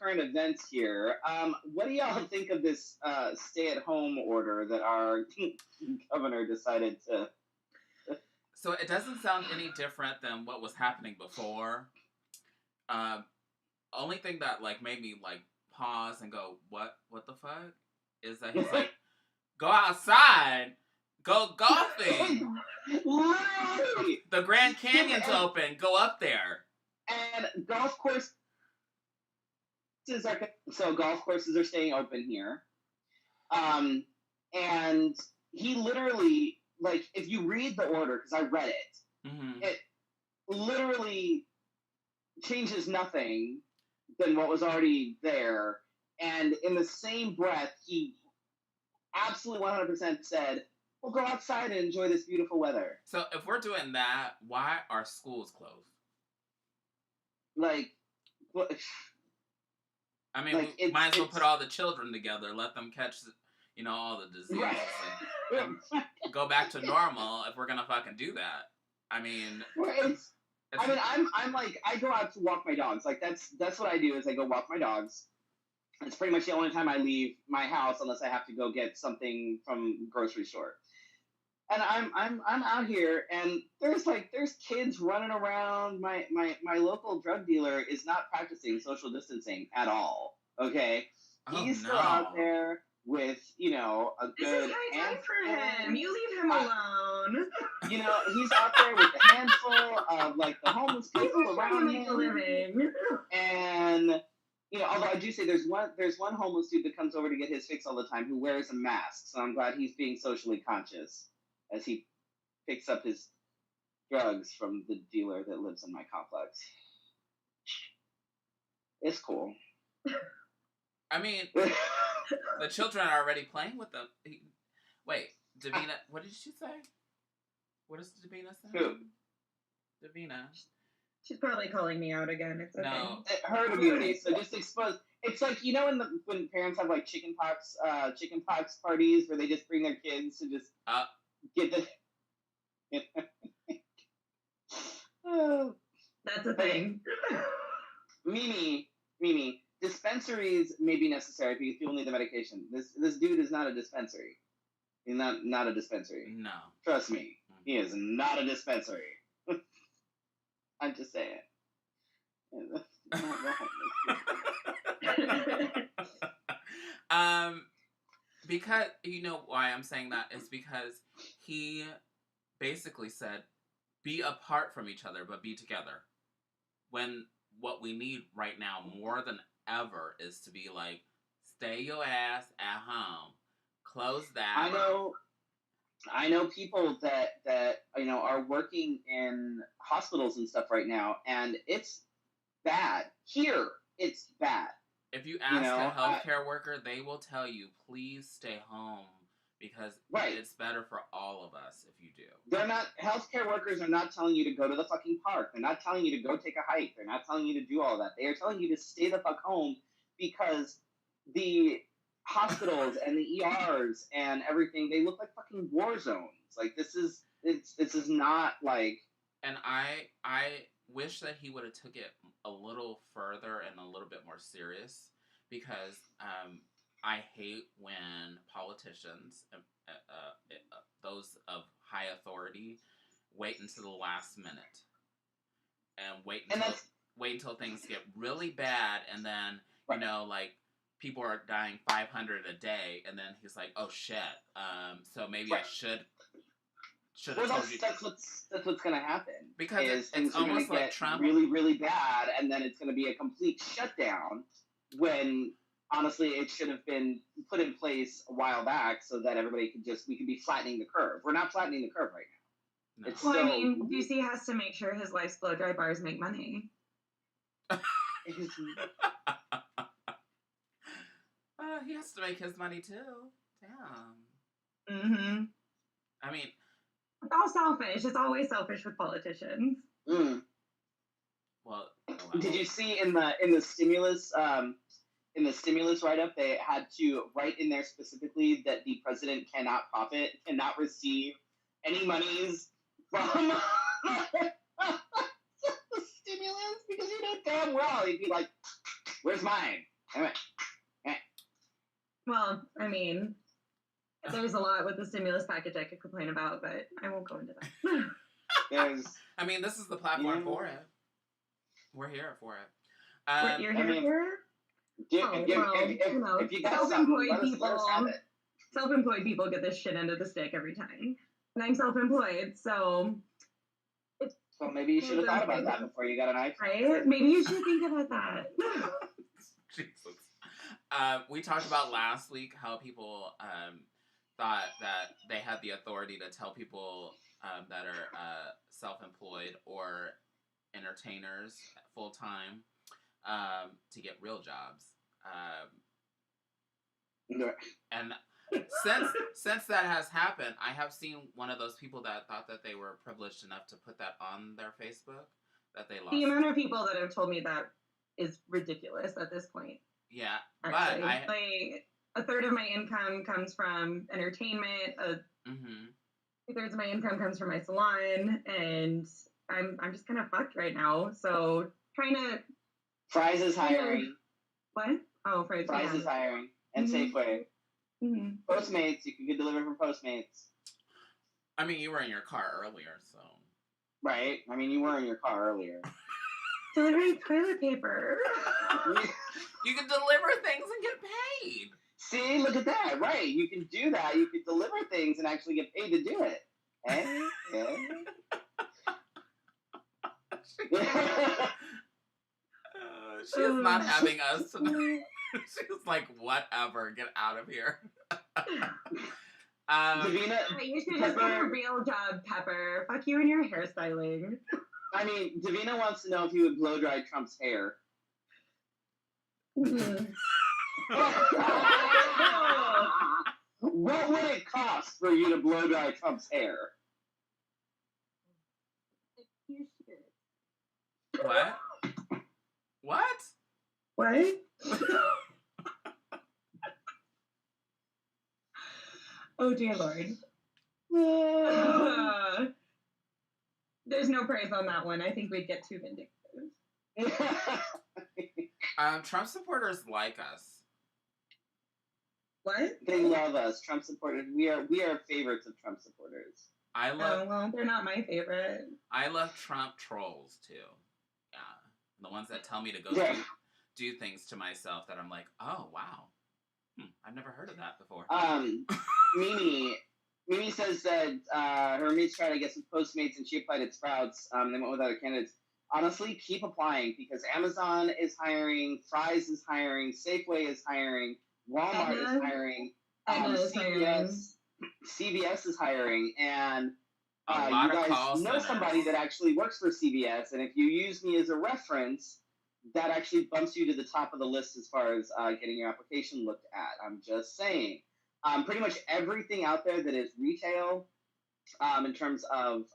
current events here. What do y'all think of this stay-at-home order that our governor decided to? So it doesn't sound any different than what was happening before. Only thing that like made me like pause and go, what the fuck? Is that he's like, go outside, go golfing. Literally! The Grand Canyon's open, go up there. And golf courses golf courses are staying open here. And he literally, like, if you read the order, because I read it, it literally changes nothing than what was already there. And in the same breath, he absolutely 100% said, well, go outside and enjoy this beautiful weather. So if we're doing that, why are schools closed? Like, what? I mean, like, we might as well put all the children together, let them catch, all the diseases, and go back to normal if we're gonna fucking do that. I mean, I'm like, I go out to walk my dogs. Like, that's what I do, is I go walk my dogs. It's pretty much the only time I leave my house unless I have to go get something from the grocery store. And I'm out here, and there's kids running around. My local drug dealer is not practicing social distancing at all. Okay, he's still out there with a good. This is high time for him. You leave him alone. He's out there with a handful of like the homeless people around him. And although I do say there's one homeless dude that comes over to get his fix all the time who wears a mask. So I'm glad he's being socially conscious as he picks up his drugs from the dealer that lives in my complex. It's cool. I mean, the children are already playing with them. Wait, Davina, what did she say? What does Davina say? Who? Davina. She's probably calling me out again. It's okay. No. Herd immunity. So just expose. It's like, when parents have like chicken pox parties where they just bring their kids to just get the. That's a thing. Mimi, dispensaries may be necessary because people need the medication. This dude is not a dispensary. He's not a dispensary. No. Trust me, he is not a dispensary. I'm just saying. Because why I'm saying that is because he basically said, be apart from each other, but be together. When what we need right now more than ever is to be like, stay your ass at home, close that. I know people that are working in hospitals and stuff right now, and it's bad. Here, it's bad. If you ask a healthcare worker, they will tell you, please stay home because it's better for all of us if you do. Healthcare workers are not telling you to go to the fucking park. They're not telling you to go take a hike. They're not telling you to do all that. They are telling you to stay the fuck home because the hospitals and the ERs and everything, they look like fucking war zones. Like, this is not like. And I wish that he would have took it a little further and a little bit more serious, because I hate when politicians, those of high authority, wait until the last minute and wait until things get really bad, and then people are dying 500 a day, and then he's like, oh shit, so maybe I should have told you. That's what's going to happen. Because it's almost like Trump. Really, really bad, and then it's going to be a complete shutdown when, honestly, it should have been put in place a while back so that we could be flattening the curve. We're not flattening the curve right now. No. I mean, DC has to make sure his life's blow dry bars make money. He has to make his money too. Damn. Mm-hmm. I mean, It's all selfish. It's always selfish with politicians. Mm. well, Did you see in the stimulus write up they had to write in there specifically that the president cannot receive any monies from the stimulus because you know damn well he'd be like, "Where's mine?" Anyway. Well, I mean, there's a lot with the stimulus package I could complain about, but I won't go into that. I mean, this is the platform for it. We're here for it. You're here for it? If you got self-employed people, let us have it. Self-employed people get this shit end of the stick every time. And I'm self-employed, so... So maybe you should have thought about that before you got an iPhone. Right? Maybe you should think about that. Jesus. We talked about last week how people thought that they had the authority to tell people that are self-employed or entertainers full-time to get real jobs. And since that has happened, I have seen one of those people that thought that they were privileged enough to put that on their Facebook that they lost. The amount of people that have told me that is ridiculous at this point. Yeah, actually. But like a third of my income comes from entertainment. 2/3 of my income comes from my salon, and I'm just kind of fucked right now. So trying to. Fry's is hiring. What? Oh, Fry's is hiring, and Safeway. Mm-hmm. Postmates, you can deliver from Postmates. I mean, you were in your car earlier, so. Right. I mean, you were in your car earlier. Delivering toilet paper. You can deliver things and get paid. See, look at that. Right. You can do that. You can deliver things and actually get paid to do it. She's not having us tonight. She's like, whatever, get out of here. Davina, you should just get a real job, Pepper. Fuck you and your hairstyling. I mean, Davina wants to know if you would blow dry Trump's hair. What would it cost for you to blow dry Trump's hair? What? What? What? Oh, dear Lord. There's no praise on that one. I think we'd get too vindictive. Trump supporters like us. What? They love us. Trump supporters. We are favorites of Trump supporters. I love. Oh, well, they're not my favorite. I love Trump trolls too. Yeah, the ones that tell me to go do things to myself that I'm like, oh wow, I've never heard of that before. Mimi says that her mates tried to get some Postmates and she applied at Sprouts. They went with other candidates. Honestly, keep applying because Amazon is hiring, Fry's is hiring, Safeway is hiring, Walmart is hiring, CVS is hiring, and you guys know somebody that actually works for CVS, and if you use me as a reference, that actually bumps you to the top of the list as far as getting your application looked at. I'm just saying. Pretty much everything out there that is retail, in terms of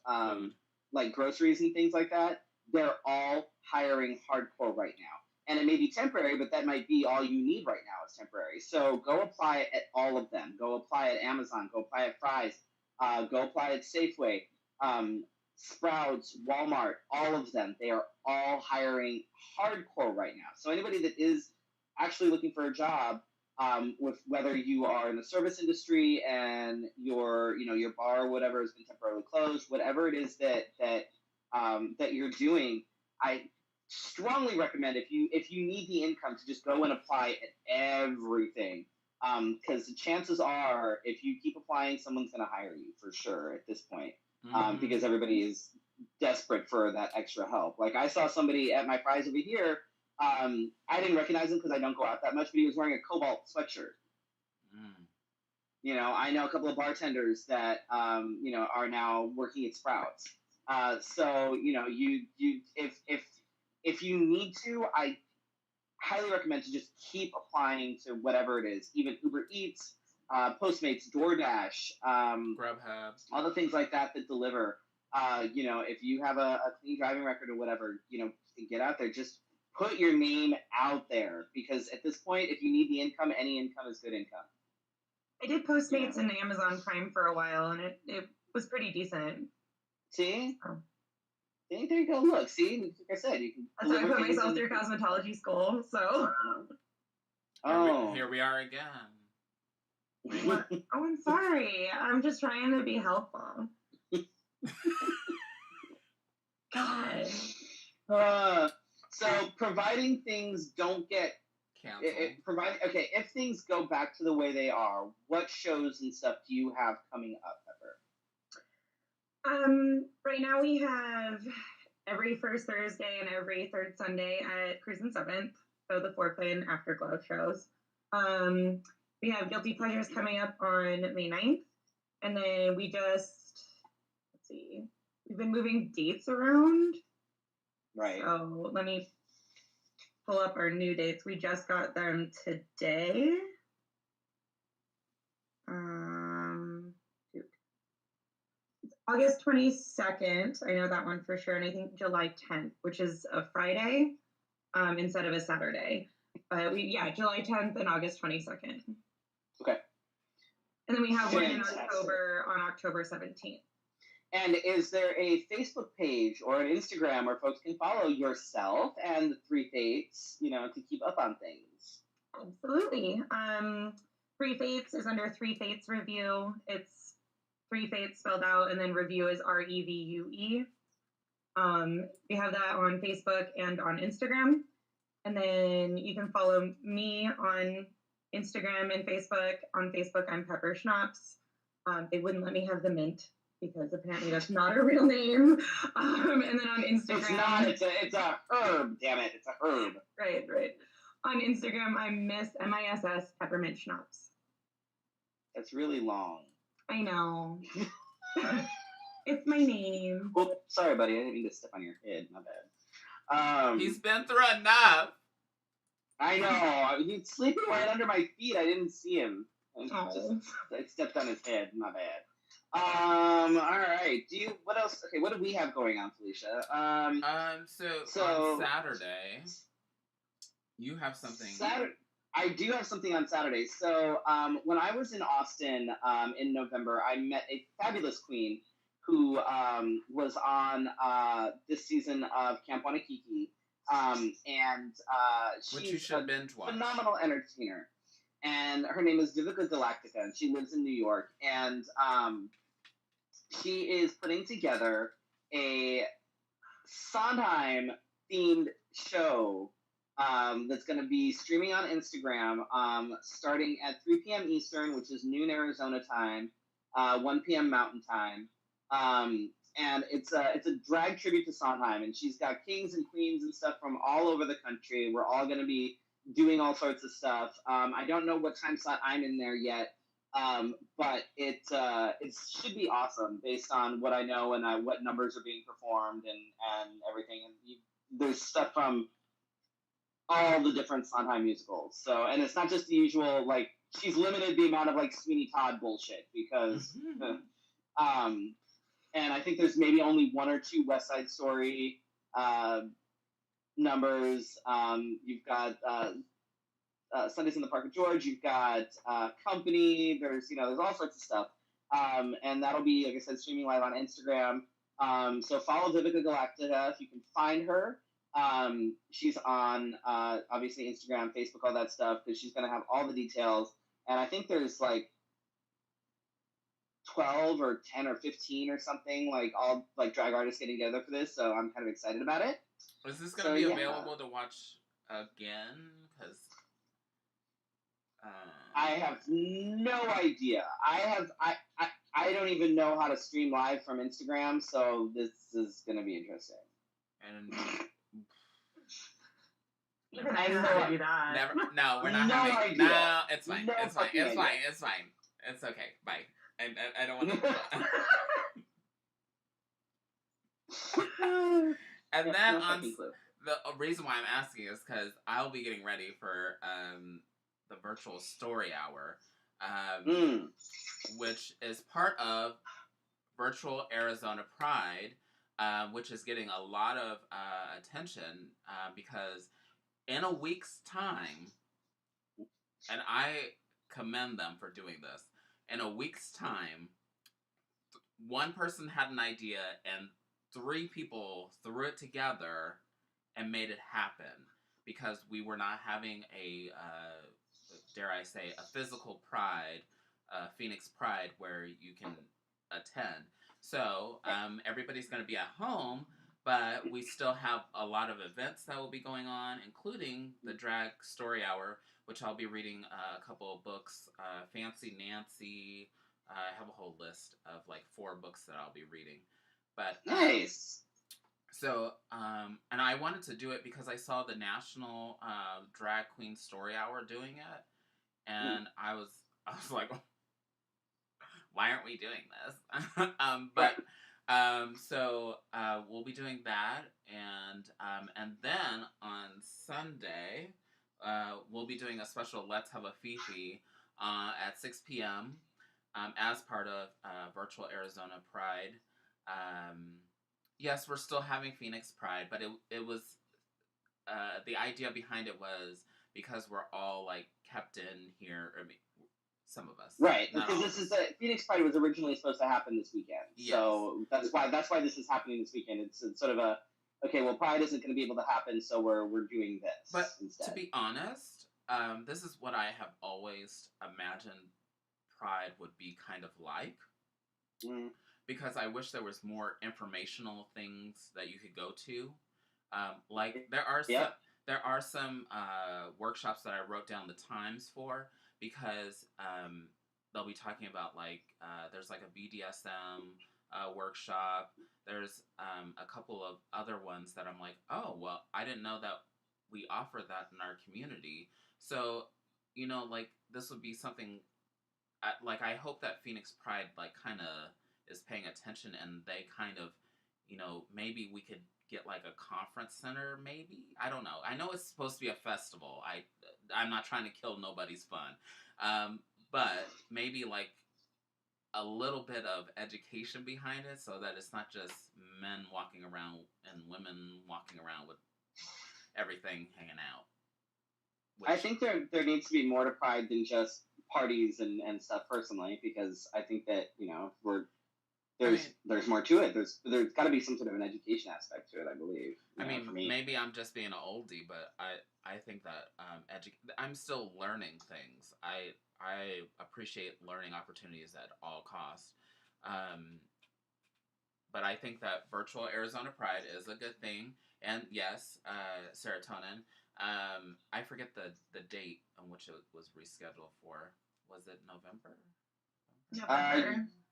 like groceries and things like that, they're all hiring hardcore right now. And it may be temporary, but that might be all you need right now is temporary. So go apply at all of them. Go apply at Amazon. Go apply at Fry's. Go apply at Safeway, Sprouts, Walmart, all of them. They are all hiring hardcore right now. So anybody that is actually looking for a job, with whether you are in the service industry and your bar or whatever has been temporarily closed, whatever it is that you're doing, I strongly recommend if you need the income to just go and apply at everything. Because the chances are, if you keep applying, someone's going to hire you for sure at this point. Because everybody is desperate for that extra help. Like I saw somebody at my Fry's over here. I didn't recognize him because I don't go out that much, but he was wearing a Cobalt sweatshirt. I know a couple of bartenders that are now working at Sprouts. So if you need to, I highly recommend to just keep applying to whatever it is, even Uber Eats, Postmates, DoorDash, Grubhub, all the things like that deliver. If you have a clean driving record or whatever, get out there. Just put your name out there, because at this point, if you need the income, any income is good income. I did Postmates and Amazon Prime for a while, and it was pretty decent. See? Oh. See, there you go. Look, see, like I said, you can. That's why I put myself through cosmetology school. So. Here we are again. What? Oh, I'm sorry. I'm just trying to be helpful. God. So providing things don't get canceled. If things go back to the way they are, what shows and stuff do you have coming up, Pepper? Right now we have every first Thursday and every third Sunday at Cruise and 7th, so the Foreplay and Afterglow shows. We have Guilty Pleasures coming up on May 9th, and then we've been moving dates around. Right. So let me pull up our new dates. We just got them today. It's August 22nd. I know that one for sure. And I think July 10th, which is a Friday instead of a Saturday. But July 10th and August 22nd. Okay. And then we have one in October on October 17th. And is there a Facebook page or an Instagram where folks can follow yourself and the Three Fates, to keep up on things? Absolutely. Three Fates is under Three Fates Review. It's Three Fates spelled out, and then review is REVUE. We have that on Facebook and on Instagram. And then you can follow me on Instagram and Facebook. On Facebook, I'm Pepper Schnapps. They wouldn't let me have the mint, because apparently that's not a real name. And then on Instagram... It's not. It's a herb, damn it. It's a herb. Right. On Instagram, I'm MISS Peppermint Schnapps. That's really long. I know. It's my name. Well, sorry, buddy. I didn't mean to step on your head. My bad. He's been through enough. I know. He's sleeping right under my feet. I didn't see him. I stepped on his head. My bad. All right. What else? Okay, what do we have going on, Felicia? So on Saturday, you have something. I do have something on Saturday. So, when I was in Austin, in November, I met a fabulous queen who, was on, this season of Camp Wanakiki. Which you should binge watch. Phenomenal entertainer. And her name is Vivica Galactica, and she lives in New York. And she is putting together a Sondheim-themed show that's going to be streaming on Instagram starting at 3 p.m. Eastern, which is noon Arizona time, 1 p.m. Mountain time. And it's a drag tribute to Sondheim. And she's got kings and queens and stuff from all over the country. We're all going to be doing all sorts of stuff. I don't know what time slot I'm in there yet, but it should be awesome based on what I know and what numbers are being performed and everything. And there's stuff from all the different Sondheim musicals. So, and it's not just the usual, like, she's limited the amount of, like, Sweeney Todd bullshit because, and I think there's maybe only one or two West Side Story numbers. You've got Sundays in the Park with George. You've got Company. There's all sorts of stuff. And that'll be, like I said, streaming live on Instagram. So follow Vivica Galactica if you can find her. She's on obviously Instagram, Facebook, all that stuff, because she's going to have all the details. And I think there's like 12 or 10 or 15 or something, like all like drag artists getting together for this. So I'm kind of excited about it. Is this going to be available to watch again? Because I have no idea. I don't even know how to stream live from Instagram, so this is going to be interesting. And I know how to do that. Never. No, we're not No having. idea. No, it's fine. No It's fine. fucking It's idea. fine. It's fine. It's okay. Bye. I don't want to. And then on the reason why I'm asking is because I'll be getting ready for the virtual story hour. which is part of Virtual Arizona Pride, which is getting a lot of attention because in a week's time, and I commend them for doing this, in a week's time, one person had an idea and 3 people threw it together and made it happen because we were not having a, dare I say, a physical pride, Phoenix Pride, where you can attend. So everybody's going to be at home, but we still have a lot of events that will be going on, including the Drag Story Hour, which I'll be reading a couple of books. Fancy Nancy. I have a whole list of like 4 books that I'll be reading. But nice. So, and I wanted to do it because I saw the National Drag Queen Story Hour doing it, and I was like, why aren't we doing this? So we'll be doing that, and then on Sunday, we'll be doing a special Let's Have a Fefe at 6 p.m. As part of Virtual Arizona Pride. Yes, we're still having Phoenix Pride, but it was the idea behind it was because we're all like kept in here. I mean, some of us, right? Because this is Phoenix Pride was originally supposed to happen this weekend, yes. So that's why this is happening this weekend. It's sort of a okay. Well, Pride isn't going to be able to happen, so we're doing this. But instead. To be honest, this is what I have always imagined Pride would be kind of like. Because I wish there was more informational things that you could go to. Like there are some workshops that I wrote down the times for because they'll be talking about like there's like a BDSM workshop. There's a couple of other ones that I'm like, oh well, I didn't know that we offer that in our community. So like this would be something. Like I hope that Phoenix Pride like kind of is paying attention and they kind of, maybe we could get like a conference center, maybe? I don't know. I know it's supposed to be a festival. I'm not trying to kill nobody's fun. But maybe like a little bit of education behind it so that it's not just men walking around and women walking around with everything hanging out. I think there needs to be more to Pride than just parties and stuff personally, because I think that, there's more to it. There's got to be some sort of an education aspect to it, I believe. Maybe I'm just being an oldie, but I think that I'm still learning things. I appreciate learning opportunities at all costs. But I think that Virtual Arizona Pride is a good thing. And yes, serotonin. I forget the date on which it was rescheduled for. Was it November?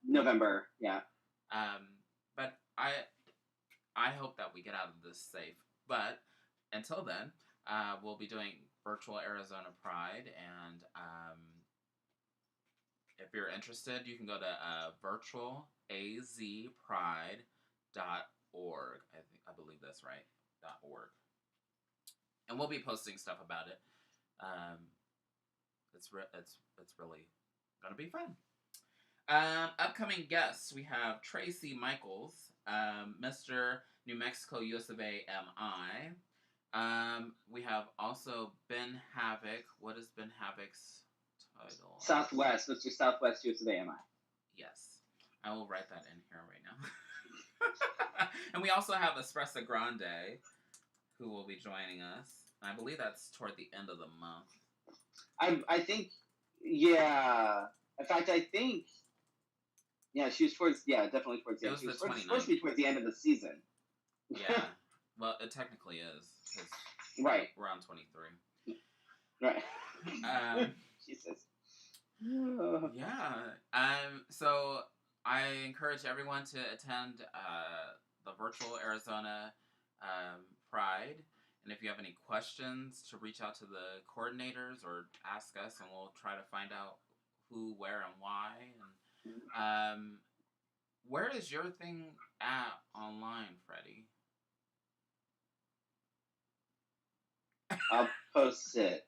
November, yeah. But I hope that we get out of this safe. But until then, we'll be doing Virtual Arizona Pride, and if you're interested, you can go to virtualazpride.org. I believe that's right. .org. And we'll be posting stuff about it. It's really gonna be fun. Upcoming guests, we have Tracy Michaels, Mr. New Mexico USofA MI. We have also Ben Havoc. What is Ben Havoc's title? Southwest, Mr. Southwest USofA MI. Yes. I will write that in here right now. And we also have Espresso Grande, who will be joining us. I believe that's toward the end of the month. I think, yeah. In fact, I think, yeah, she was definitely towards the end. She was supposed to be towards the end of the season. Yeah. Well, it technically is. Right. We're on 23. Right. Jesus. Yeah. So I encourage everyone to attend the Virtual Arizona Pride. And if you have any questions, to reach out to the coordinators or ask us, and we'll try to find out who, where, and why. And where is your thing at online, Freddie? I'll post it.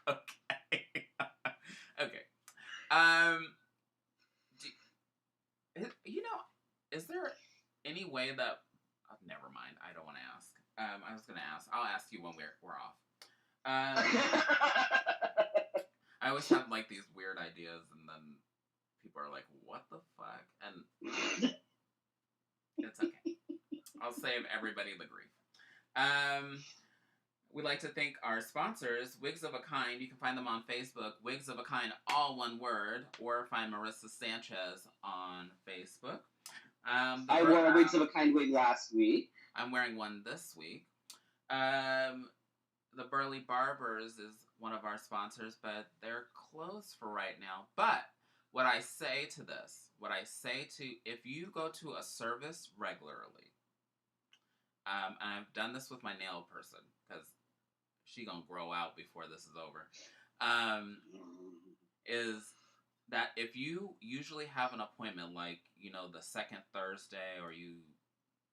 Okay. Okay. You know, is there any way that? Oh, never mind. I don't want to ask. I was gonna ask. I'll ask you when we're off. I always have like these weird ideas, and then people are like, "What the fuck?" And it's okay. I'll save everybody the grief. We'd like to thank our sponsors, Wigs of a Kind. You can find them on Facebook, Wigs of a Kind, all one word, or find Marissa Sanchez on Facebook. I wore a Wigs of a Kind wig last week. I'm wearing one this week. The Burley Barbers is one of our sponsors, but they're closed for right now. But what I say to if you go to a service regularly, and I've done this with my nail person, because she gonna grow out before this is over, is that if you usually have an appointment, like, the second Thursday or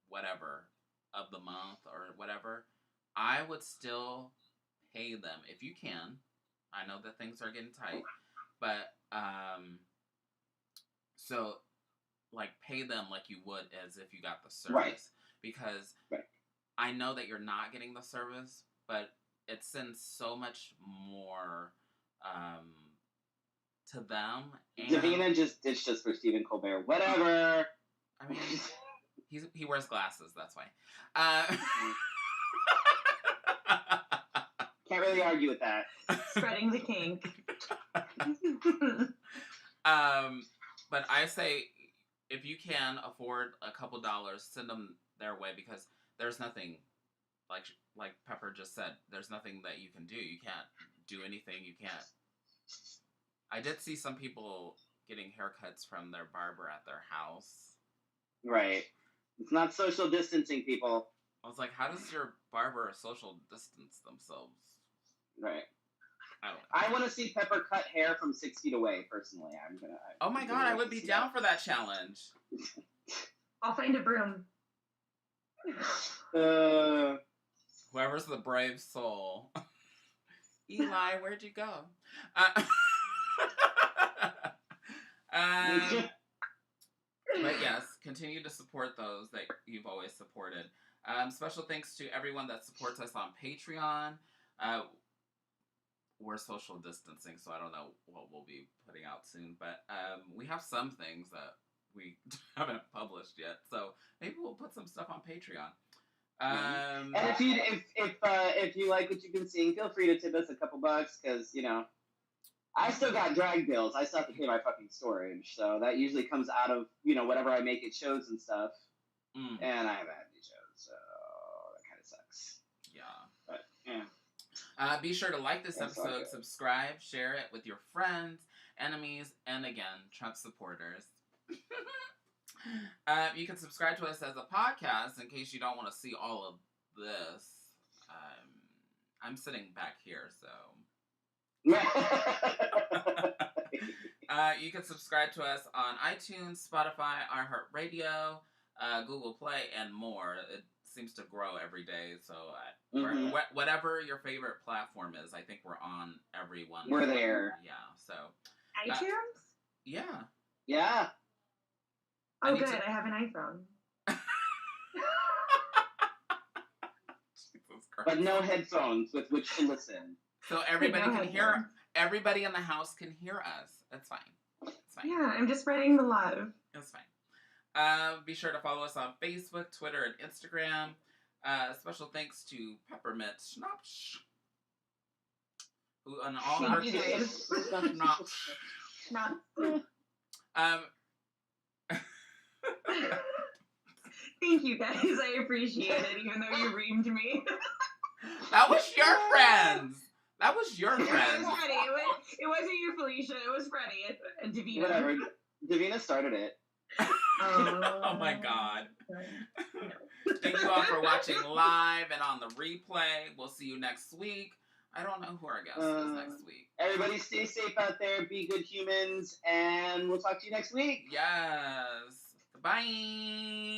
whatever of the month or whatever, I would still pay them if you can. I know that things are getting tight, but so like pay them like you would as if you got the service, right. Because right. I know that you're not getting the service, but it sends so much more to them. And Davina just ditched us for Stephen Colbert. Whatever. I mean, he wears glasses. That's why. Can't really argue with that. Spreading the kink. But I say, if you can afford a couple dollars, send them their way, because there's nothing, like Pepper just said, there's nothing that you can do. You can't do anything. You can't. I did see some people getting haircuts from their barber at their house. Right. It's not social distancing, people. I was like, how does your barber social distance themselves? Right. I don't know. I want to see Pepper cut hair from 6 feet away, personally. Oh my god, I would be down for that challenge. I'll find a broom. Whoever's the brave soul. Eli, where'd you go? But yes, continue to support those that you've always supported. Special thanks to everyone that supports us on Patreon. We're social distancing, so I don't know what we'll be putting out soon. But we have some things that we haven't published yet, so maybe we'll put some stuff on Patreon. And if you like what you've been seeing, feel free to tip us a couple bucks, because I still got drag bills. I still have to pay my fucking storage, so that usually comes out of whatever I make at shows and stuff. And I haven't had any shows, so that kind of sucks. Yeah, but yeah. Be sure to like this episode, subscribe, share it with your friends, enemies, and again, Trump supporters. You can subscribe to us as a podcast in case you don't want to see all of this. I'm sitting back here, so. You can subscribe to us on iTunes, Spotify, iHeartRadio, Google Play, and more. It seems to grow every day, so whatever your favorite platform is, I think we're on every one. We're there. Yeah, so. iTunes? Yeah. Yeah. Oh, good. I have an iPhone. Jesus Christ. But no headphones with which to listen. So everybody can hear. Everybody in the house can hear us. That's fine. It's fine. Yeah, I'm just spreading the love. It's fine. Be sure to follow us on Facebook, Twitter, and Instagram. Special thanks to Peppermint Schnapps, who on all our Schnapps. Thank you guys. I appreciate it, even though you reamed me. That was your friends. That was your friend. It was Freddy. It wasn't you, Felicia. It was Freddy and Davina. Whatever. Davina started it. Oh my god. Thank you all for watching live and on the replay. We'll see you next week. I don't know who our guest is next week. Everybody stay safe out there. Be good humans. And we'll talk to you next week. Yes. Goodbye.